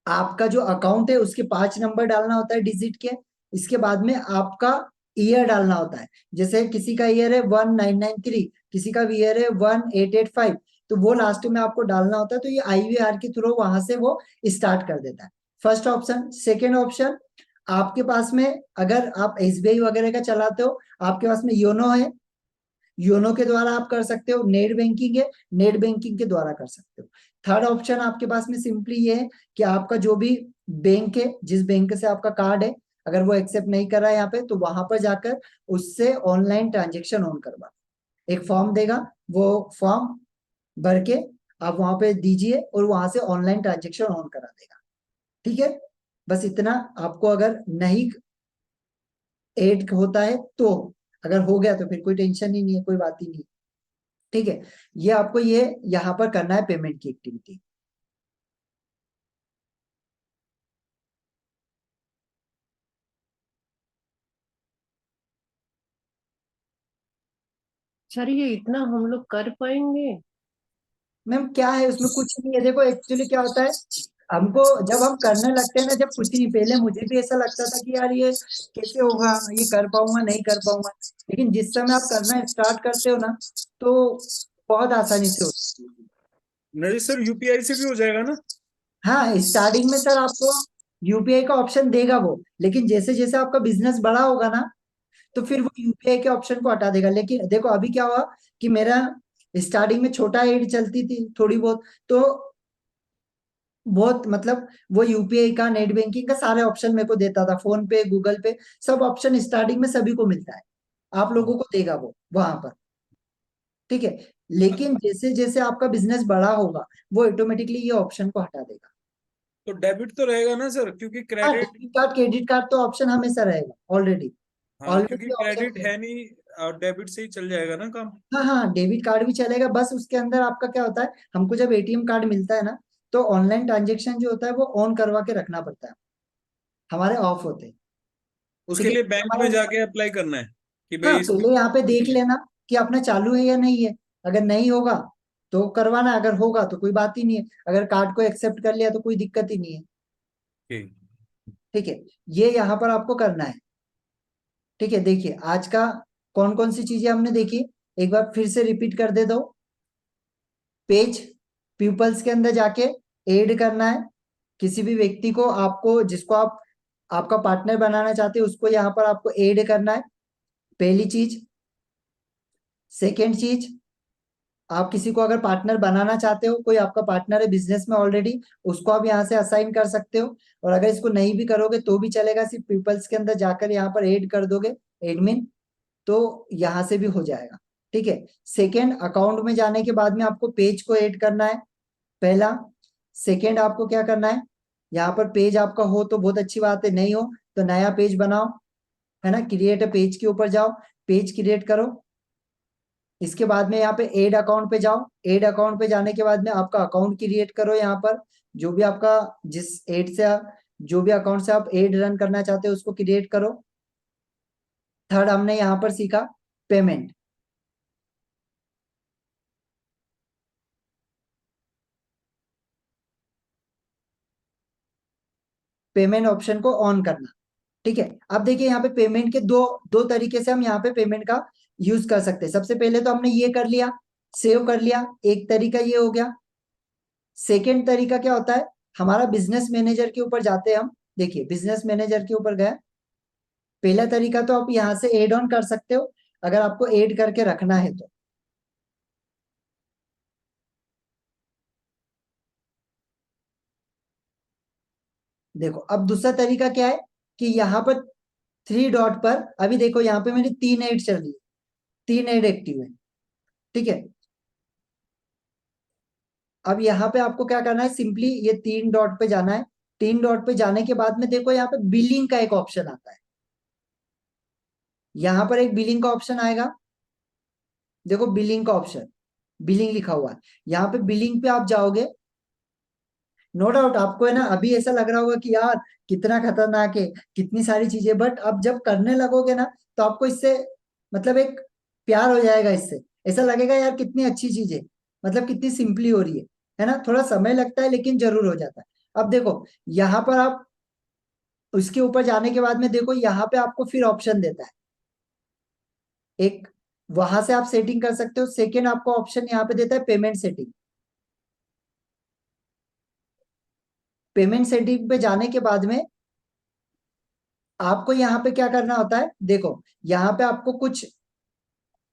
S1: आपका जो अकाउंट है उसके 5 नंबर डालना होता है डिजिट के। इसके बाद में आपका ईयर डालना होता है, जैसे किसी का ईयर है 1993, किसी का ईयर है 1885, तो वो लास्ट में आपको डालना होता है। तो ये आईवीआर के थ्रू वहां से वो स्टार्ट कर देता है। First option. सेकेंड ऑप्शन, आपके पास में अगर आप एसबीआई वगैरह का चलाते हो, आपके पास में योनो है, योनो के द्वारा आप कर सकते हो। नेट बैंकिंग है, नेट बैंकिंग के द्वारा कर सकते हो। थर्ड ऑप्शन आपके पास में सिंपली ये है कि आपका जो भी बैंक है, जिस बैंक से आपका कार्ड है, अगर वो एक्सेप्ट नहीं कर रहा है यहाँ पे, तो वहां पर जाकर उससे ऑनलाइन ट्रांजेक्शन ऑन करवा, एक फॉर्म देगा, वो फॉर्म भर के आप वहां पे दीजिए और वहां से ऑनलाइन ट्रांजेक्शन ऑन करा देगा, ठीक है। बस इतना आपको अगर नहीं ऐड होता है तो, अगर हो गया तो फिर कोई टेंशन ही नहीं है, कोई बात ही नहीं। ठीक है, ये आपको ये यहाँ पर करना है पेमेंट की एक्टिविटी।
S4: सर ये इतना हम लोग कर पाएंगे?
S1: मैम क्या है उसमें, कुछ नहीं है। देखो एक्चुअली क्या होता है, हमको जब हम करने लगते हैं ना, जब कुछ नहीं, पहले मुझे भी ऐसा लगता था कि यार ये कैसे होगा, ये कर पाऊंगा नहीं कर पाऊंगा, लेकिन जिस समय आप करना स्टार्ट करते हो ना, तो बहुत आसानी से होता है।
S2: नहीं सर, यूपीआई से भी हो जाएगा ना?
S1: हाँ, स्टार्टिंग में सर आपको यूपीआई का ऑप्शन देगा वो, लेकिन जैसे जैसे आपका बिजनेस बड़ा होगा ना, तो फिर वो यूपीआई के ऑप्शन को हटा देगा। लेकिन देखो अभी क्या हुआ कि मेरा स्टार्टिंग में छोटा एड चलती थी थोड़ी बहुत, तो बहुत मतलब वो यूपीआई का, नेट बैंकिंग का सारे ऑप्शन मेरे को देता था, फोन पे, गूगल पे, सब ऑप्शन स्टार्टिंग में सभी को मिलता है, आप लोगों को देगा वो वहां पर। ठीक है, लेकिन जैसे जैसे आपका बिजनेस बड़ा होगा, वो ऑटोमेटिकली ये ऑप्शन को हटा देगा।
S2: तो डेबिट तो रहेगा ना सर, क्योंकि
S1: हाँ,
S2: credit.
S1: Debit card credit card तो ऑप्शन हमेशा रहेगा, ऑलरेडी
S2: हाँ,
S1: ऑलवेज
S2: क्योंकि
S1: ये ऑप्शन
S2: क्रेडिट
S1: रहेगा।
S2: है नहीं, और डेबिट से ही चल जाएगा ना काम।
S1: हाँ हाँ, डेबिट कार्ड भी चलेगा, बस उसके अंदर आपका क्या होता है, हमको जब एटीएम कार्ड मिलता है ना, तो ऑनलाइन ट्रांजेक्शन जो होता है वो ऑन करवा के रखना पड़ता है, हमारे ऑफ होते हैं। ठीक
S2: उसके
S1: है,
S2: लिए बैंक में
S1: हमारा,
S2: जाके अप्लाई करना है कि
S1: हाँ
S2: भाई इस।
S1: पहले यहाँ पे देख लेना कि अपना चालू है या नहीं है, अगर नहीं होगा तो करवाना, अगर होगा तो कोई बात ही नहीं है, अगर कार्ड को एक्सेप्ट कर लिया तो कोई दिक्कत ही नहीं है।
S2: ठीक।
S1: ठीक है, ये यहाँ पर आपको करना है। ठीक है, देखिए आज का कौन कौन सी चीजें हमने देखी, एक बार फिर से रिपीट कर दे दो। पेज पीपल्स के अंदर जाके ऐड करना है किसी भी व्यक्ति को, आपको जिसको आप आपका पार्टनर बनाना चाहते हो उसको यहाँ पर आपको ऐड करना है, पहली चीज। सेकेंड चीज, आप किसी को अगर पार्टनर बनाना चाहते हो, कोई आपका पार्टनर है बिजनेस में ऑलरेडी, उसको आप यहाँ से असाइन कर सकते हो, और अगर इसको नहीं भी करोगे तो भी चलेगा, सिर्फ पीपल्स के अंदर जाकर यहाँ पर ऐड कर दोगे एडमिन, तो यहाँ से भी हो जाएगा। ठीक है, सेकेंड, अकाउंट में जाने के बाद में आपको पेज को ऐड करना है, पहला। सेकेंड, आपको क्या करना है, यहाँ पर पेज आपका हो तो बहुत अच्छी बात है, नहीं हो तो नया पेज बनाओ, है ना, क्रिएट पेज के ऊपर जाओ, पेज क्रिएट करो। इसके बाद में यहाँ पे एड अकाउंट पे जाओ, एड अकाउंट पे जाने के बाद में आपका अकाउंट क्रिएट करो, यहाँ पर जो भी आपका, जिस एड से जो भी अकाउंट से आप एड रन करना चाहते हो उसको क्रिएट करो। थर्ड, हमने यहाँ पर सीखा पेमेंट। पेमेंट ऑप्शन को ऑन करना। ठीक है, अब देखिए यहाँ पे पेमेंट के दो दो तरीके से हम यहाँ पे पेमेंट का यूज कर सकते हैं। सबसे पहले तो हमने ये कर लिया, सेव कर लिया, एक तरीका ये हो गया। सेकेंड तरीका क्या होता है, हमारा बिजनेस मैनेजर के ऊपर जाते हैं हम, देखिए बिजनेस मैनेजर के ऊपर गए, पहला तरीका तो आप यहाँ से एड ऑन कर सकते हो, अगर आपको एड करके रखना है तो। देखो अब दूसरा तरीका क्या है कि यहाँ पर थ्री डॉट पर, अभी देखो यहाँ पे मेरी 3 ऐड चल रही है, 3 ऐड एक्टिव है। ठीक है, अब यहाँ पे आपको क्या करना है, सिंपली ये 3 डॉट पे जाना है। 3 डॉट पे जाने के बाद में देखो यहाँ पे बिलिंग का एक ऑप्शन आता है, यहाँ पर एक बिलिंग का ऑप्शन आएगा, देखो बिलिंग का ऑप्शन, बिलिंग लिखा हुआ है, यहाँ पे बिलिंग पे आप जाओगे। नो डाउट आपको है ना अभी ऐसा लग रहा होगा कि यार कितना खतरनाक है, कितनी सारी चीजें, बट अब जब करने लगोगे ना, तो आपको इससे मतलब एक प्यार हो जाएगा इससे, ऐसा लगेगा यार कितनी अच्छी चीज है, मतलब कितनी सिंपली हो रही है ना। थोड़ा समय लगता है लेकिन जरूर हो जाता है। अब देखो यहाँ पर आप उसके ऊपर जाने के बाद में देखो यहाँ पे आपको फिर ऑप्शन देता है एक, वहां से आप सेटिंग कर सकते हो। सेकेंड आपको ऑप्शन यहाँ पे देता है पेमेंट सेटिंग। पेमेंट सेटिंग पे जाने के बाद में आपको यहाँ पे क्या करना होता है, देखो यहाँ पे आपको कुछ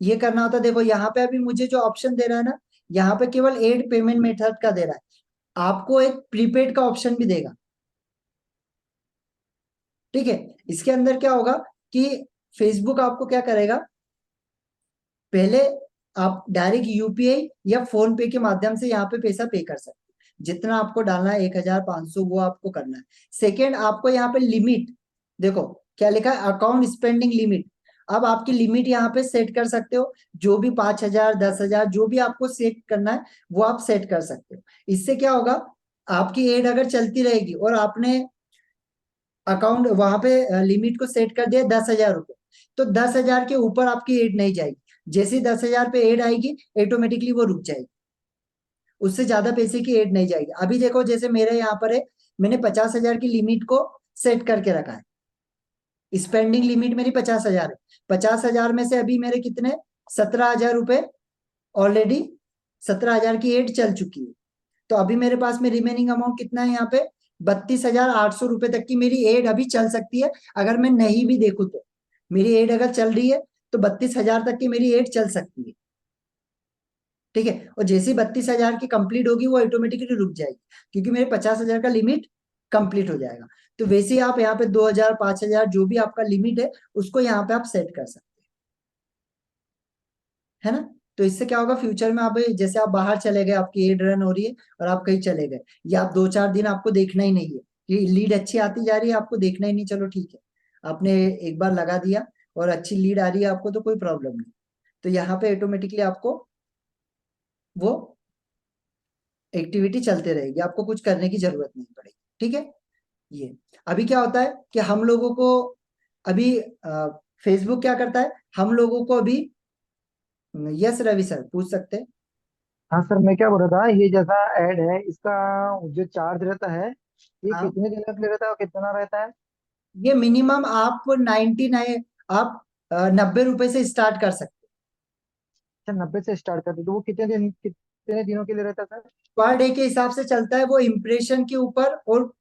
S1: ये करना होता है। देखो यहाँ पे अभी मुझे जो ऑप्शन दे रहा है ना, यहाँ पे केवल एड पेमेंट मेथड का दे रहा है, आपको एक प्रीपेड का ऑप्शन भी देगा। ठीक है, इसके अंदर क्या होगा कि फेसबुक आपको क्या करेगा, पहले आप डायरेक्ट यूपीआई या फोन पे के माध्यम से यहाँ पे पैसा पे कर सकते हैं, जितना आपको डालना है 1500 वो आपको करना है। सेकेंड, आपको यहाँ पे लिमिट, देखो क्या लिखा है, अकाउंट स्पेंडिंग लिमिट, अब आपकी लिमिट यहाँ पे सेट कर सकते हो, जो भी 5,000 10,000 जो भी आपको सेट करना है वो आप सेट कर सकते हो। इससे क्या होगा, आपकी एड अगर चलती रहेगी और आपने अकाउंट वहां पे लिमिट को सेट कर दिया 10,000 रुपए, तो 10,000 के ऊपर आपकी एड नहीं जाएगी। जैसे ही 10,000 पे एड आएगी ऑटोमेटिकली वो रुक जाएगी, उससे ज्यादा पैसे की एड नहीं जाएगी। अभी देखो जैसे मेरे यहाँ पर है, मैंने 50,000 की लिमिट को सेट करके रखा है, स्पेंडिंग लिमिट मेरी 50,000 है। 50,000 में से अभी मेरे कितने 17,000 रुपए ऑलरेडी 17,000 की एड चल चुकी है। तो अभी मेरे पास में रिमेनिंग अमाउंट कितना है यहाँ पे 32,800 रुपए तक की मेरी एड अभी चल सकती है। अगर मैं नहीं भी देखूं तो मेरी एड अगर चल रही है तो 32,000 तक की मेरी एड चल सकती है, ठीक है। और जैसे ही 32,000 की कंप्लीट होगी वो ऑटोमेटिकली रुक जाएगी, क्योंकि मेरे 50,000 का लिमिट कंप्लीट हो जाएगा। तो वैसे ही आप यहाँ पे 2,000 5,000 जो भी आपका लिमिट है उसको यहाँ पे आप सेट कर सकते हैं, है ना। तो इससे क्या होगा, फ्यूचर में आप जैसे आप बाहर चले गए, आपकी एड रन हो रही है और आप कहीं चले गए, या आप 2-4 दिन आपको देखना ही नहीं है, ये लीड अच्छी आती जा रही है, आपको देखना ही नहीं, चलो ठीक है, आपने एक बार लगा दिया और अच्छी लीड आ रही है आपको तो कोई प्रॉब्लम नहीं। तो यहाँ पे ऑटोमेटिकली आपको वो एक्टिविटी चलते रहेगी, आपको कुछ करने की जरूरत नहीं पड़ेगी, ठीक है। ये अभी क्या होता है कि हम लोगों को अभी फेसबुक क्या करता है, हम लोगों को अभी, यस रवि सर पूछ सकते हैं।
S3: हाँ सर, मैं क्या बोल रहा था, ये जैसा ऐड है इसका जो चार्ज रहता है, ये
S1: हाँ,
S3: कितने दिनों के लिए रहता है और कितना रहता है?
S1: ये मिनिमम आप 99 आप 90 रुपए से स्टार्ट कर सकते
S3: अच्छा, 90 से स्टार्ट करते तो वो कितने दिनों के लिए रहता है सर?
S1: हैं। पर डे के हिसाब से चलता है, वो इम्प्रेशन के ऊपर और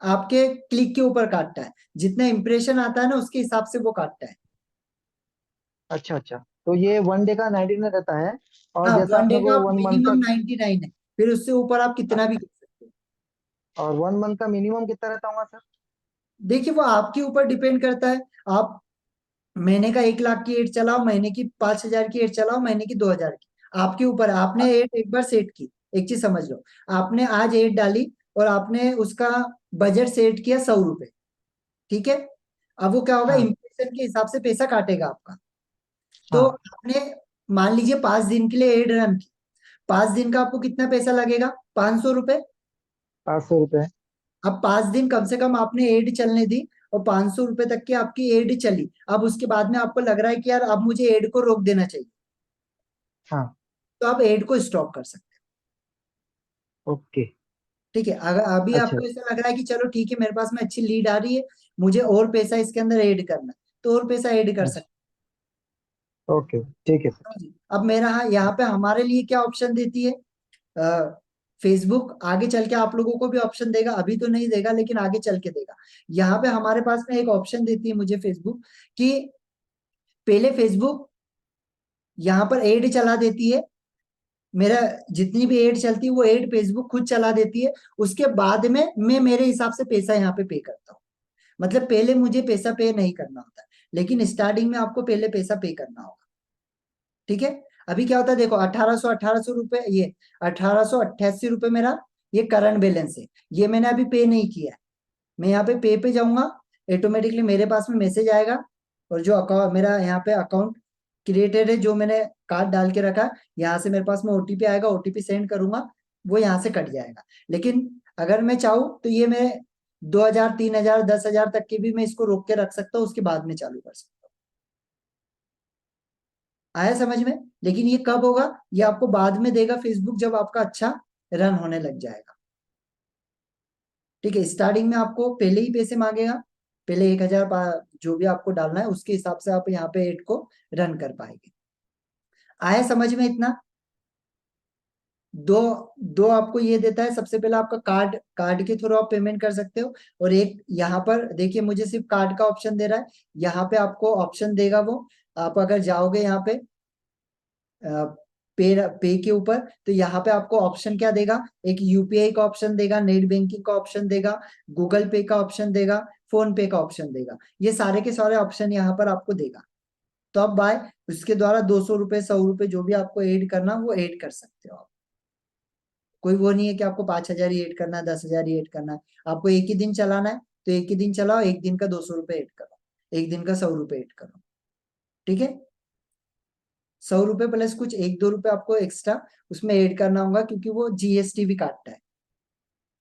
S1: आपके क्लिक के ऊपर काटता है, जितना इम्प्रेशन आता है ना उसके हिसाब से वो काटता है।
S3: अच्छा अच्छा, तो ये 1 डे का 99 रहता है, और
S1: हाँ,
S3: जैसा
S1: 1 डे
S3: आपने
S1: का
S3: को 1 मंथ का,
S1: मिनिमम 99 है, फिर उससे ऊपर आप कितना भी कर सकते हो।
S3: और 1 मंथ का मिनिमम कितना रहता होगा सर?
S1: देखिए वो आपके ऊपर डिपेंड करता है, आप महीने का 1 लाख की एड चलाओ, महीने की 5,000 की एड चलाओ, महीने की 2,000 की, आपके ऊपर है। आपने एड एक बार सेट की, एक चीज समझ लो, आपने आज एड डाली और आपने उसका बजट सेट किया 100 रुपए, ठीक है। अब वो क्या होगा,
S3: हाँ
S1: इम्प्रेशन के हिसाब से पैसा काटेगा आपका। तो
S3: हाँ,
S1: आपने मान लीजिए 5 दिन के लिए एड रन की, 5 दिन का आपको कितना पैसा लगेगा, 500 रुपए।
S3: 500 रुपये।
S1: अब 5 दिन कम से कम आपने एड चलने दी और 500 रुपए तक की आपकी एड चली, अब उसके बाद में आपको लग रहा है कि यार अब मुझे एड को रोक देना चाहिए,
S3: हाँ,
S1: तो आप एड को स्टॉप कर सकते
S3: ओके।
S1: हो, ठीक है। अगर अभी
S3: अच्छा
S1: आपको ऐसा लग रहा है कि चलो ठीक है मेरे पास में अच्छी लीड आ रही है, मुझे और पैसा इसके अंदर ऐड करना है, तो और पैसा ऐड कर
S3: अच्छा,
S1: सकते
S3: ओके, ठीक है सर।
S1: हो जी। अब मेरा यहाँ पे हमारे लिए क्या ऑप्शन देती है फेसबुक, आगे चल के आप लोगों को भी ऑप्शन देगा, अभी तो नहीं देगा लेकिन आगे चल के देगा। यहाँ पे हमारे पास में एक ऑप्शन देती है मुझे फेसबुक कि पहले फेसबुक यहाँ पर एड चला देती है, मेरा जितनी भी एड चलती है वो एड फेसबुक खुद चला देती है, उसके बाद में मैं मेरे हिसाब से पैसा यहाँ पे पे करता हूँ। मतलब पहले मुझे पैसा पे नहीं करना होता, लेकिन स्टार्टिंग में आपको पहले पैसा पे करना होगा, ठीक है। अभी क्या होता है देखो, 1,800 ये 1,888 रुपए मेरा ये करंट बैलेंस है, ये मैंने अभी पे नहीं किया है। मैं यहाँ पे जाऊंगा, ऑटोमेटिकली मेरे पास में मैसेज आएगा, और जो अकाउंट मेरा यहाँ पे अकाउंट क्रिएटेड है, जो मैंने कार्ड डाल के रखा, यहाँ से मेरे पास में ओटीपी आएगा, ओटीपी सेंड करूंगा, वो यहाँ से कट जाएगा। लेकिन अगर मैं चाहूँ तो ये मैं 2,000 3,000 10,000 तक के भी मैं इसको रोक के रख सकता हूँ, उसके बाद में चालू कर सकता हूँ। आया समझ में। लेकिन ये कब होगा, ये आपको बाद में देगा फेसबुक, जब आपका अच्छा रन होने लग जाएगा, ठीक है। स्टार्टिंग में आपको पहले ही पैसे मांगेगा, पहले 1,000 जो भी आपको डालना है उसके हिसाब से आप यहाँ पे एड को रन कर पाएंगे। आया समझ में इतना। दो दो आपको ये देता है, सबसे पहले आपका कार्ड, कार्ड के थ्रू आप पेमेंट कर सकते हो, और एक यहाँ पर देखिए मुझे सिर्फ कार्ड का ऑप्शन दे रहा है, यहाँ पे आपको ऑप्शन देगा वो, आप अगर जाओगे यहाँ पे पे के ऊपर, तो यहाँ पे आपको ऑप्शन क्या देगा, एक यूपीआई का ऑप्शन देगा, नेट बैंकिंग का ऑप्शन देगा, गूगल पे का ऑप्शन देगा, फोन पे का ऑप्शन देगा, ये सारे के सारे ऑप्शन यहाँ पर आपको देगा। तो आप बाय उसके द्वारा 200 रुपए 100 रुपए जो भी आपको ऐड करना वो ऐड कर सकते हो आप। कोई वो नहीं है कि आपको 5,000 ही ऐड करना है, 10,000 ही ऐड करना है। आपको एक ही दिन चलाना है तो एक ही दिन चलाओ, एक दिन का 200 रुपए ऐड करो, एक दिन का 100 रुपए ऐड करो, ठीक है, 100 रुपए प्लस कुछ 1-2 रुपए आपको एक्स्ट्रा उसमें ऐड करना होगा, क्योंकि वो जीएसटी भी काटता है।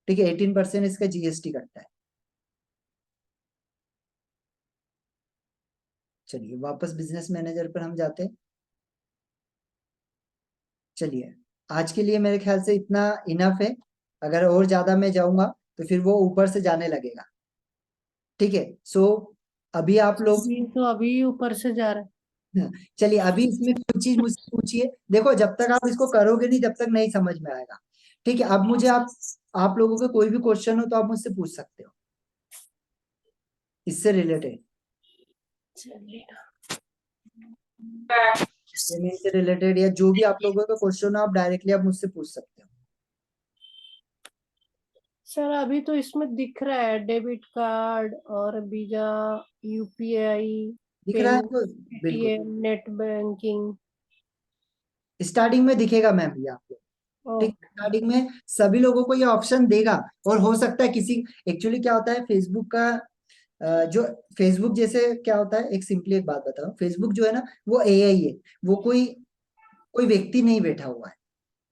S1: ठीक है, 18% इसका जीएसटी कटता है। चलिए वापस बिजनेस मैनेजर पर हम जाते हैं। चलिए, आज के लिए मेरे ख्याल से इतना इनफ है। अगर और ज्यादा मैं जाऊंगा तो फिर वो ऊपर से जाने लगेगा। ठीक है, सो अभी आप लोग
S4: अभी ऊपर से जा रहा है।
S1: चलिए अभी इसमें कुछ चीज मुझसे पूछिए। देखो जब तक आप इसको करोगे नहीं, जब तक नहीं समझ में आएगा। ठीक है, अब मुझे आप लोगों के कोई भी क्वेश्चन हो तो आप मुझसे पूछ सकते हो इससे रिलेटेड,
S4: चलिए,
S1: पेमेंट से रिलेटेड, या जो भी आप लोगों का क्वेश्चन हो आप डायरेक्टली आप मुझसे पूछ सकते हो।
S4: सर अभी तो इसमें दिख रहा है डेबिट कार्ड और वीजा, यूपीआई,
S1: दिख रहा है
S4: पेमेंट,
S1: आपको? बिल्कुल,
S4: पेटीएम, नेट बैंकिंग।
S1: स्टार्टिंग में दिखेगा मैम ये आपको। ठीक, स्टार्टिंग में सभी लोगों को ये ऑप्शन देगा। और हो सकता है किसी, एक्चुअली क्या होता है फेसबुक का, जो फेसबुक जैसे क्या होता है, एक सिंपली एक बात बताओ, फेसबुक जो है ना वो एआई है। वो कोई कोई व्यक्ति नहीं बैठा हुआ है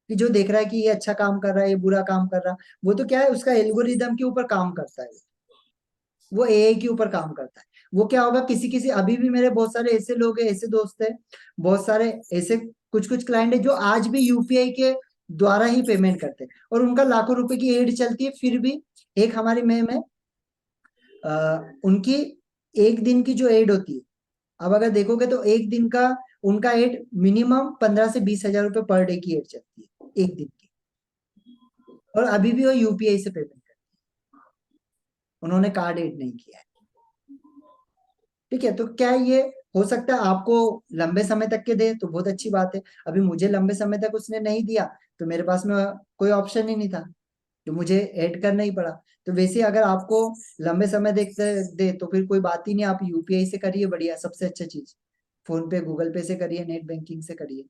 S1: कि जो देख रहा है कि ये अच्छा काम कर रहा है, ये बुरा काम कर रहा है। वो तो क्या है, उसका एल्गोरिदम के ऊपर काम करता है, वो एआई के ऊपर काम करता है। वो क्या होगा, किसी किसी, अभी भी मेरे बहुत सारे ऐसे लोग हैं, ऐसे दोस्त हैं, बहुत सारे ऐसे कुछ कुछ क्लाइंट है जो आज भी यूपीआई के द्वारा ही पेमेंट करते हैं, और उनका लाखों रुपए की एड चलती है। फिर भी एक हमारी मैम है, उनकी एक दिन की जो एड होती है, अब अगर देखोगे तो एक दिन का उनका एड मिनिमम 15 से 20 हजार रुपए पर डे की एड चलती है एक दिन की, और अभी भी वो यूपीआई से पेमेंट करते हैं, उन्होंने कार्ड एड नहीं किया है। ठीक है, तो क्या ये हो सकता है आपको लंबे समय तक के दे तो बहुत अच्छी बात है। अभी मुझे लंबे समय तक उसने नहीं दिया, तो मेरे पास में कोई ऑप्शन ही नहीं था, तो मुझे ऐड करना ही पड़ा। तो वैसे अगर आपको लंबे समय देखते दे तो फिर कोई बात ही नहीं, आप यूपीआई से करिए, बढ़िया, सबसे अच्छा चीज। फोन पे, गूगल पे से करिए, नेट बैंकिंग से करिए,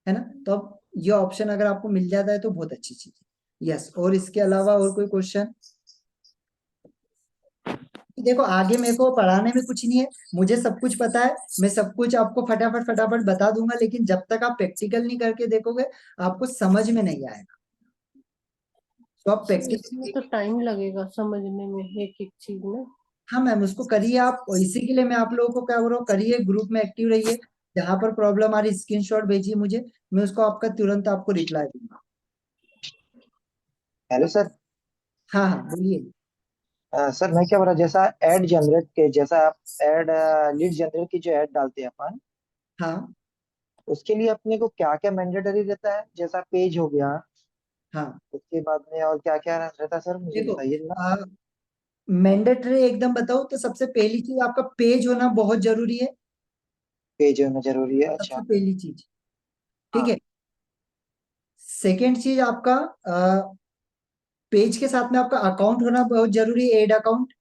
S1: है ना। तो अब ये ऑप्शन अगर आपको मिल जाता है तो बहुत अच्छी चीज है। यस, और इसके अलावा और कोई क्वेश्चन? देखो आगे मेरे को पढ़ाने में कुछ नहीं है, मुझे सब कुछ पता है, मैं सब कुछ आपको फटाफट फटाफट बता दूंगा, लेकिन जब तक आप प्रैक्टिकल नहीं करके देखोगे आपको समझ में नहीं आएगा। तो आप
S4: सर इसमें
S1: प्रैक्टिस,
S4: तो टाइम लगेगा समझने में एक एक चीज ना।
S1: हाँ मैम उसको करिए आप, और इसी के लिए मैं आप लोगों को क्या बोल रहा हूँ, करिए, ग्रुप में एक्टिव रहिए। जहां पर प्रॉब्लम आ रही स्क्रीनशॉट भेजिए मुझे, मैं उसको आपका तुरंत आपको रिप्लाई दूंगा।
S3: Hello sir.
S1: हाँ हाँ बोलिए।
S3: सर मैं क्या बोल रहा, जैसा एड जनरेट के, जैसा आप एड लीड जनरेट की जो एड डालते हैं अपन,
S1: हाँ
S3: उसके लिए अपने को क्या क्या मैंडेटरी रहता है, जैसा पेज हो गया,
S1: हाँ,
S3: उसके बाद में और क्या क्या रहता है सर, मुझे
S1: देखो
S3: बताइए ना।
S1: मैंडेटरी एकदम बताओ तो सबसे पहली चीज आपका पेज होना बहुत जरूरी है।
S3: पेज होना जरूरी है,
S1: सबसे
S3: अच्छा।
S1: पहली चीज, ठीक
S3: हाँ।
S1: है। सेकेंड चीज आपका पेज के साथ में आपका अकाउंट होना बहुत जरूरी है, एड अकाउंट,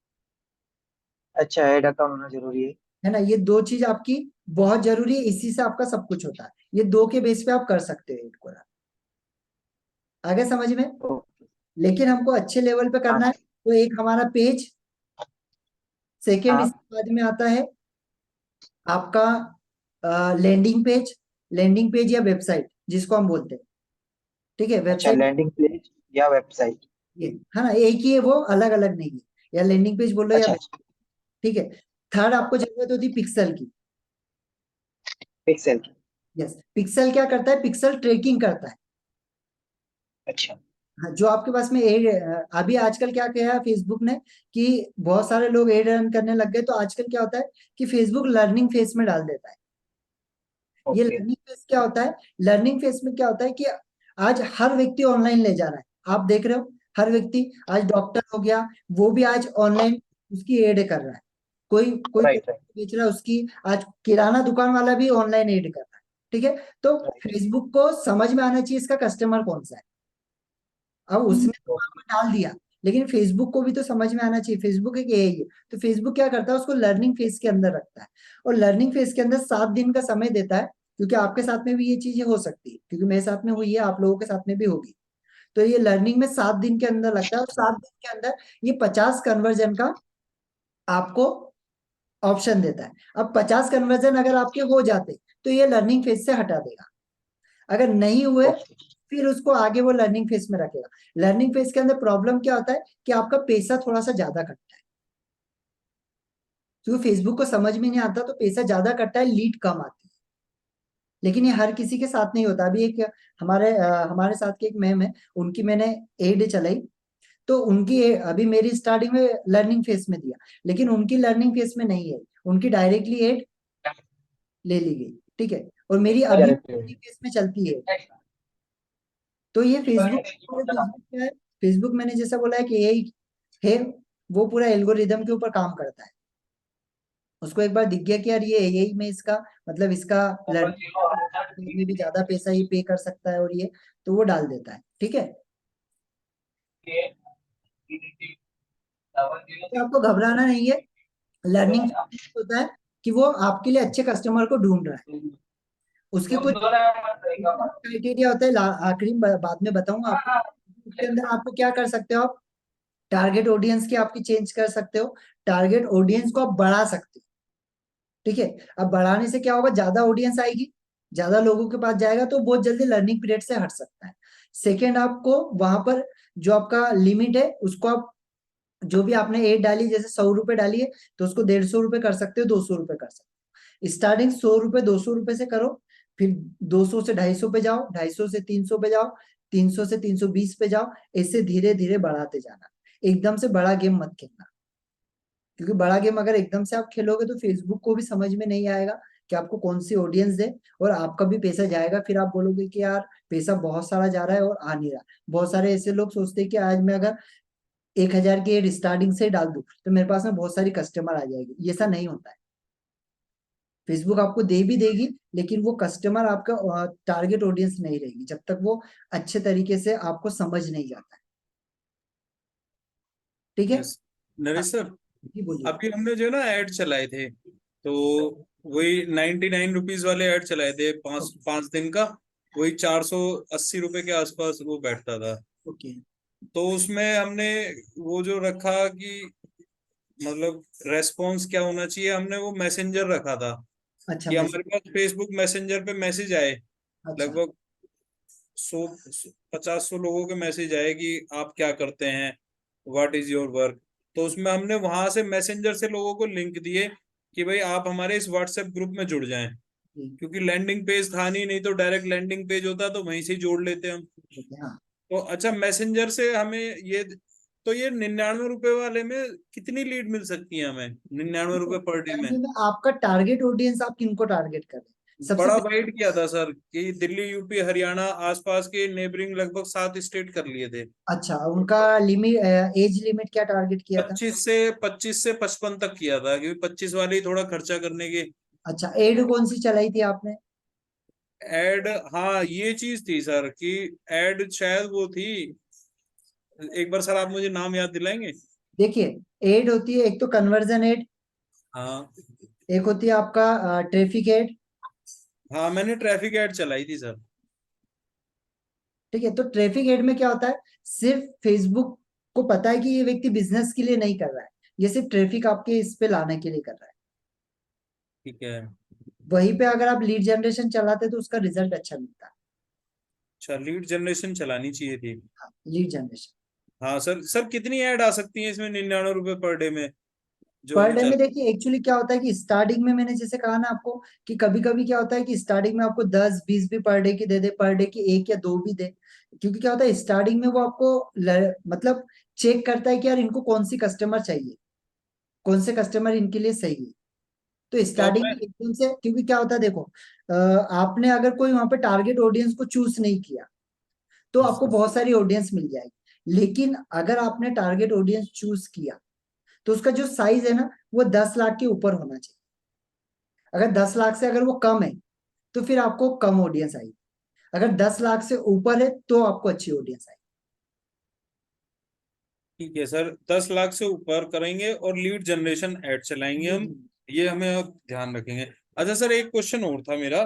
S3: अच्छा, एड अकाउंट होना जरूरी है।
S1: है ना। ये दो चीज आपकी बहुत जरूरी है, इसी से आपका सब कुछ होता है। ये दो के बेस पे आप कर सकते हो एड को। आगे समझ में?
S3: ओके।
S1: लेकिन हमको अच्छे लेवल पे
S3: हाँ
S1: करना है,
S3: सर।
S1: तो एक हमारा पेज, सेकेंड
S3: हाँ।
S1: इसके बाद में आता है आपका लैंडिंग पेज, लैंडिंग पेज या वेबसाइट जिसको हम बोलते हैं। ठीक है,
S3: अच्छा,
S1: वेबसाइट,
S3: लैंडिंग पेज या वेबसाइट।
S1: ये है ना, एक ही है वो, अलग अलग नहीं है। या लैंडिंग पेज बोल लो या
S3: अच्छा अच्छा।
S1: ठीक है। थर्ड आपको जरूरत होती है पिक्सल की।
S3: पिक्सेल की।
S1: यस, पिक्सल क्या करता है, पिक्सल ट्रैकिंग करता है।
S3: अच्छा।
S1: हाँ, जो आपके पास में एड, अभी आजकल क्या किया है फेसबुक ने, कि बहुत सारे लोग एड रन करने लग गए, तो आजकल क्या होता है कि फेसबुक लर्निंग फेस में डाल देता है। ये
S3: ओके।
S1: लर्निंग फेस क्या होता है, लर्निंग फेस में क्या होता है कि आज हर व्यक्ति ऑनलाइन ले जा रहा है, आप देख रहे हो। हर व्यक्ति आज डॉक्टर हो गया, वो भी आज ऑनलाइन उसकी एड कर रहा है। कोई कोई
S3: राइट राइट
S1: बेच रहा है उसकी, आज किराना दुकान वाला भी ऑनलाइन एड कर रहा है। ठीक है, तो
S3: राइट।
S1: फेसबुक को समझ में आना चाहिए इसका कस्टमर कौन सा है। अब उसने तो वहां पर डाल दिया, लेकिन फेसबुक को भी तो समझ में आना चाहिए, फेसबुक एक एआई है। तो फेसबुक क्या करता है, उसको लर्निंग फेज के अंदर रखता है, और लर्निंग फेज के अंदर 7 दिन का समय देता है। क्योंकि आपके साथ में भी ये चीजें हो सकती है, क्योंकि मेरे साथ में हुई है, आप लोगों के साथ में भी होगी। तो ये लर्निंग में 7 दिन के अंदर लगता है, और 7 दिन के अंदर ये 50 कन्वर्जन का आपको ऑप्शन देता है। अब 50 कन्वर्जन अगर आपके हो जाते तो ये लर्निंग फेज से हटा देगा, अगर नहीं हुए
S3: ओके।
S1: फिर उसको आगे वो लर्निंग फेज में रखेगा। लर्निंग फेज के अंदर प्रॉब्लम क्या होता है कि आपका पैसा थोड़ा सा ज्यादा कटता है, क्योंकि फेसबुक को समझ में नहीं आता तो पैसा ज्यादा कटता है, लीड कम आती है। लेकिन ये हर किसी के साथ नहीं होता। अभी एक हमारे साथ के एक मैम है, उनकी मैंने एड चलाई, तो उनकी अभी मेरी स्टार्टिंग में लर्निंग फेज में दिया, लेकिन उनकी लर्निंग फेज में नहीं है, उनकी डायरेक्टली एड ले ली गई। ठीक है, और मेरी अभी लर्निंग फेज में चलती है। तो ये फेसबुक क्या है, फेसबुक मैंने जैसा बोला है कि यही है, वो पूरा एल्गोरिदम के ऊपर काम करता है। उसको एक बार दिख गया कि यार ये यही में इसका मतलब इसका लर्निंग में भी ज्यादा पैसा ये पे कर सकता है और ये, तो वो डाल देता है। ठीक है, तो आपको घबराना नहीं है। लर्निंग होता है कि वो आपके लिए अच्छे कस्टमर को ढूंढ रहा है, उसके कुछ क्राइटेरिया होता है, आखिरी में बाद में बताऊंगा आपको। उसके अंदर आपको क्या कर सकते हो, आप टारगेट ऑडियंस की आपकी चेंज कर सकते हो, टारगेट ऑडियंस को आप बढ़ा सकते हो। ठीक है, अब बढ़ाने से क्या होगा, ज्यादा ऑडियंस आएगी, ज्यादा लोगों के पास जाएगा, तो बहुत जल्दी लर्निंग पीरियड से हट सकता है। सेकेंड, आपको वहां पर जो आपका लिमिट है उसको आप, जो भी आपने एड डाली, जैसे 100 रुपए डाली है तो उसको 150 रुपए कर सकते हो, 200 रुपए कर सकते हो। स्टार्टिंग 100 रुपए 200 रुपए से करो, फिर 200 से 250 पे जाओ, 250 से 300 पे जाओ, 300 से 320 पे जाओ, ऐसे धीरे धीरे बढ़ाते जाना। एकदम से बड़ा गेम मत खेलना, क्योंकि बड़ा गेम अगर एकदम से आप खेलोगे तो फेसबुक को भी समझ में नहीं आएगा कि आपको कौन सी ऑडियंस दे, और आपका भी पैसा जाएगा। फिर आप बोलोगे कि यार पैसा बहुत सारा जा रहा है और आ नहीं रहा। बहुत सारे ऐसे लोग सोचते हैं कि आज मैं अगर 1,000 की एड स्टार्टिंग से ही डाल दूं तो मेरे पास में बहुत सारी कस्टमर आ जाएगी, ये ऐसा नहीं होता है। फेसबुक आपको दे भी देगी, लेकिन वो कस्टमर आपका टारगेट ऑडियंस नहीं रहेगी जब तक वो अच्छे तरीके से आपको समझ नहीं जाता है। ठीक है,
S2: यस नरेश सर,
S1: जी बोलिए।
S2: अभी हमने जो ना ऐड चलाए थे, तो वही 99 रुपीज वाले ऐड चलाए थे, पांच
S1: ओके,
S2: 5 दिन का, वही 480 रुपए के आसपास वो बैठता था।
S1: ओके,
S2: तो उसमें हमने वो जो रखा कि मतलब रेस्पॉन्स क्या होना चाहिए, हमने वो मैसेंजर रखा था
S1: अच्छा,
S2: कि
S1: मैं
S2: हमारे पास फेसबुक मैसेंजर पे मैसेज आए,
S1: अच्छा,
S2: लगभग 100 50 100 लोगों के मैसेज आए कि आप क्या करते हैं, व्हाट इज योर वर्क। तो उसमें हमने वहां से मैसेंजर से लोगों को लिंक दिए कि भाई आप हमारे इस व्हाट्सएप ग्रुप में जुड़ जाएं,
S1: जी,
S2: क्योंकि लैंडिंग पेज था नहीं तो डायरेक्ट लैंडिंग पेज होता तो वहीं से ही जोड़ लेते हम।
S1: ओके, हाँ।
S2: तो अच्छा, मैसेंजर से हमें ये, तो ये 99 रुपए वाले में कितनी लीड मिल सकती है हमें 99 रुपए पर डे में?
S1: में आपका टारगेट ऑडियंस आप किनको टारगेट कर रहे हैं सबसे
S2: बड़ा वाइड किया था सर कि दिल्ली यूपी हरियाणा आसपास के नेबरिंग लगभग 7 स्टेट कर लिए थे।
S1: अच्छा, उनका लिमिट, एज लिमिट क्या टारगेट किया था?
S2: 25 से 55 तक किया था, क्योंकि 25 वाले ही थोड़ा खर्चा करने के।
S1: अच्छा, एड कौन सी चलाई थी आपने?
S2: एड, हाँ ये चीज थी सर कि एड शायद वो थी, एक बार सर आप मुझे नाम याद दिलाएंगे?
S1: देखिए, एड होती है, एक तो कन्वर्जन एड,
S2: हाँ
S1: एक होती है आपका ट्रैफिक एड।
S2: हाँ, मैंने ट्रैफिक एड चलाई थी सर।
S1: ठीक है, तो ट्रैफिक एड में क्या होता है, सिर्फ फेसबुक को पता है कि ये व्यक्ति बिजनेस के लिए नहीं कर रहा है, ये सिर्फ ट्रैफिक आपके इस पे लाने के लिए कर रहा है।
S2: ठीक है।
S1: वहीं पे अगर आप लीड जनरेशन चलाते तो उसका रिजल्ट अच्छा मिलता है।
S2: अच्छा, लीड जनरेशन चलानी चाहिए थी।
S1: लीड जनरेशन
S2: हाँ सर, सर कितनी ऐड आ सकती है इसमें 99 रुपए पर डे में जो
S1: पर
S2: हम
S1: डे में,
S2: चल?
S1: देखिए एक्चुअली क्या होता है कि स्टार्टिंग में मैंने जैसे कहा ना आपको कि कभी कभी क्या होता है कि स्टार्टिंग में आपको 10-20 भी पर डे की दे दे, पर डे की 1 या 2 भी दे। क्योंकि क्या होता है स्टार्टिंग में वो आपको मतलब चेक करता है कि यार इनको कौन सी कस्टमर चाहिए, कौन से कस्टमर इनके लिए सही है। तो
S2: तो अब
S1: स्टार्टिंग
S2: मैं,
S1: में एकदम से, क्योंकि क्या होता है देखो, आपने अगर कोई वहां पे टारगेट ऑडियंस को चूज नहीं किया तो आपको बहुत सारी ऑडियंस मिल जाएगी। लेकिन अगर आपने टारगेट ऑडियंस चूज किया तो उसका जो साइज है ना वो 10 लाख के ऊपर होना चाहिए। अगर 10 लाख से अगर वो कम है तो फिर आपको कम ऑडियंस आएगी, अगर 10 लाख से ऊपर है तो आपको अच्छी ऑडियंस आएगी।
S2: ठीक है सर, 10 लाख से ऊपर करेंगे और लीड जनरेशन ऐड चलाएंगे
S1: जी
S2: हम,
S1: जी,
S2: ये हमें अब ध्यान रखेंगे। अच्छा सर, एक क्वेश्चन और था मेरा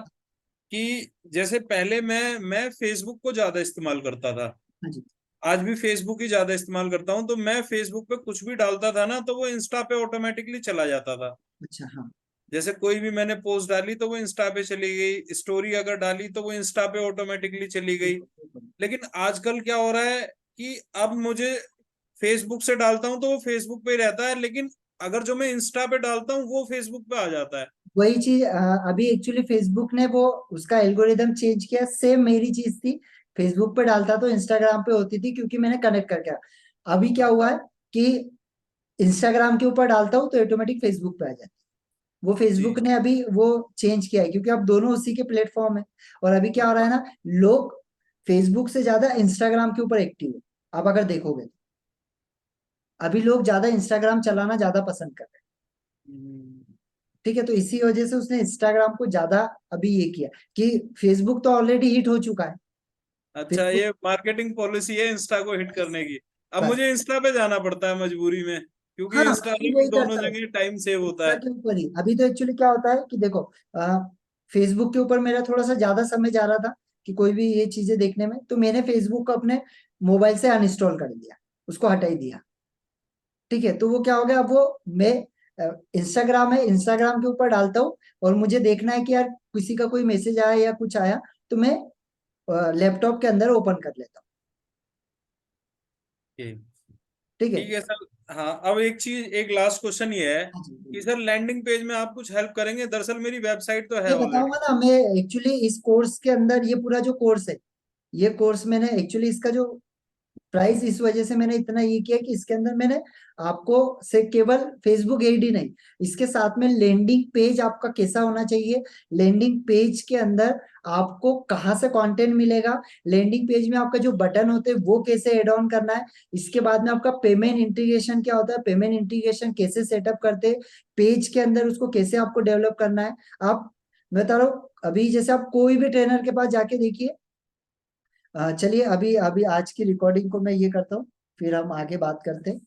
S2: कि जैसे पहले मैं फेसबुक को ज्यादा इस्तेमाल करता था,
S1: हाँ जी,
S2: आज भी फेसबुक ही ज्यादा इस्तेमाल करता हूँ, तो मैं फेसबुक पे कुछ भी डालता था ना तो वो इंस्टा पे ऑटोमेटिकली चला जाता था।
S1: अच्छा हाँ
S2: जैसे कोई भी मैंने पोस्ट डाली तो वो इंस्टा पे चली गई, स्टोरी अगर डाली तो वो इंस्टा पे ऑटोमेटिकली चली गई। लेकिन आजकल क्या हो रहा है कि अब मुझे फेसबुक से डालता हूँ तो वो फेसबुक पे ही रहता है, लेकिन अगर जो मैं इंस्टा पे डालता हूँ वो फेसबुक पे आ जाता है।
S1: वही चीज अभी एक्चुअली फेसबुक ने वो उसका एल्गोरिदम चेंज किया। सेम मेरी चीज थी, फेसबुक पे डालता तो इंस्टाग्राम पे होती थी क्योंकि मैंने कनेक्ट करके। अभी क्या हुआ है कि इंस्टाग्राम के ऊपर डालता हूँ तो ऑटोमेटिक फेसबुक पे आ जाती है। वो
S2: जी
S1: फेसबुक ने अभी वो चेंज किया है क्योंकि अब दोनों उसी के प्लेटफॉर्म है। और अभी क्या हो रहा है ना, लोग फेसबुक से ज्यादा इंस्टाग्राम के ऊपर एक्टिव है। आप अगर देखोगे तो अभी लोग ज्यादा इंस्टाग्राम चलाना ज्यादा पसंद कर रहे हैं।
S2: हम्म,
S1: ठीक है, तो इसी वजह से उसने इंस्टाग्राम को ज्यादा अभी ये किया कि फेसबुक तो ऑलरेडी हिट हो चुका है।
S2: अच्छा,
S1: फेसबुक
S2: ये मार्केटिंग पॉलिसी है इंस्टा को हिट
S1: बस
S2: करने की। अब
S1: बस
S2: मुझे इंस्टा पे जाना पड़ता है मजबूरी में, क्योंकि
S1: हाँ, मैं
S2: इंस्टा
S1: भी
S2: पे भी
S1: वही
S2: दोनों
S1: करता हूँ
S2: जगह टाइम सेव होता
S1: इंस्टा
S2: है।
S1: के ऊपर ही। अभी तो एक्चुअली क्या होता है कि देखो, फेसबुक के ऊपर मेरा थोड़ा सा ज्यादा समय जा रहा था कि कोई भी ये चीजें देखने में, तो मैंने फेसबुक को अपने मोबाइल से अनइंस्टॉल कर दिया, उसको हटा ही दिया। ठीक है, तो वो क्या हो गया, अब वो मैं इंस्टाग्राम है, इंस्टाग्राम के ऊपर डालता हूँ और मुझे देखना है कि यार किसी का कोई मैसेज आया या कुछ आया तो मैं लैपटॉप के अंदर ओपन कर लेता हूँ।
S2: ठीक
S1: ठीक है।
S2: ठीक है सर। हाँ, अब एक चीज, एक लास्ट क्वेश्चन ये है
S1: हाँ जी,
S2: कि
S1: बोलिए।
S2: सर लैंडिंग पेज में आप कुछ हेल्प करेंगे? दरअसल मेरी वेबसाइट तो है
S1: मैं
S2: ऑलरेडी।
S1: बताऊंगा ना, मैं एक्चुअली इस कोर्स के अंदर ये पूरा जो कोर्स है, ये कोर्स मैंने एक्चुअली इसका जो प्राइस इस वजह से मैंने इतना ये किया कि इसके अंदर मैंने आपको से केवल फेसबुक एड ही नहीं, इसके साथ में लैंडिंग पेज आपका कैसा होना चाहिए, लैंडिंग पेज के अंदर आपको कहाँ से कंटेंट मिलेगा, लैंडिंग पेज में आपका जो बटन होते हैं वो कैसे ऐड ऑन करना है, इसके बाद में आपका पेमेंट इंटीग्रेशन क्या होता है, पेमेंट इंटीग्रेशन कैसे सेटअप करते हैं, पेज के अंदर उसको कैसे आपको डेवलप करना है। आप, मैं बता रहा हूँ, अभी जैसे आप कोई भी ट्रेनर के पास जाके देखिए। चलिए अभी अभी आज की रिकॉर्डिंग को मैं ये करता हूँ, फिर हम आगे बात करते हैं।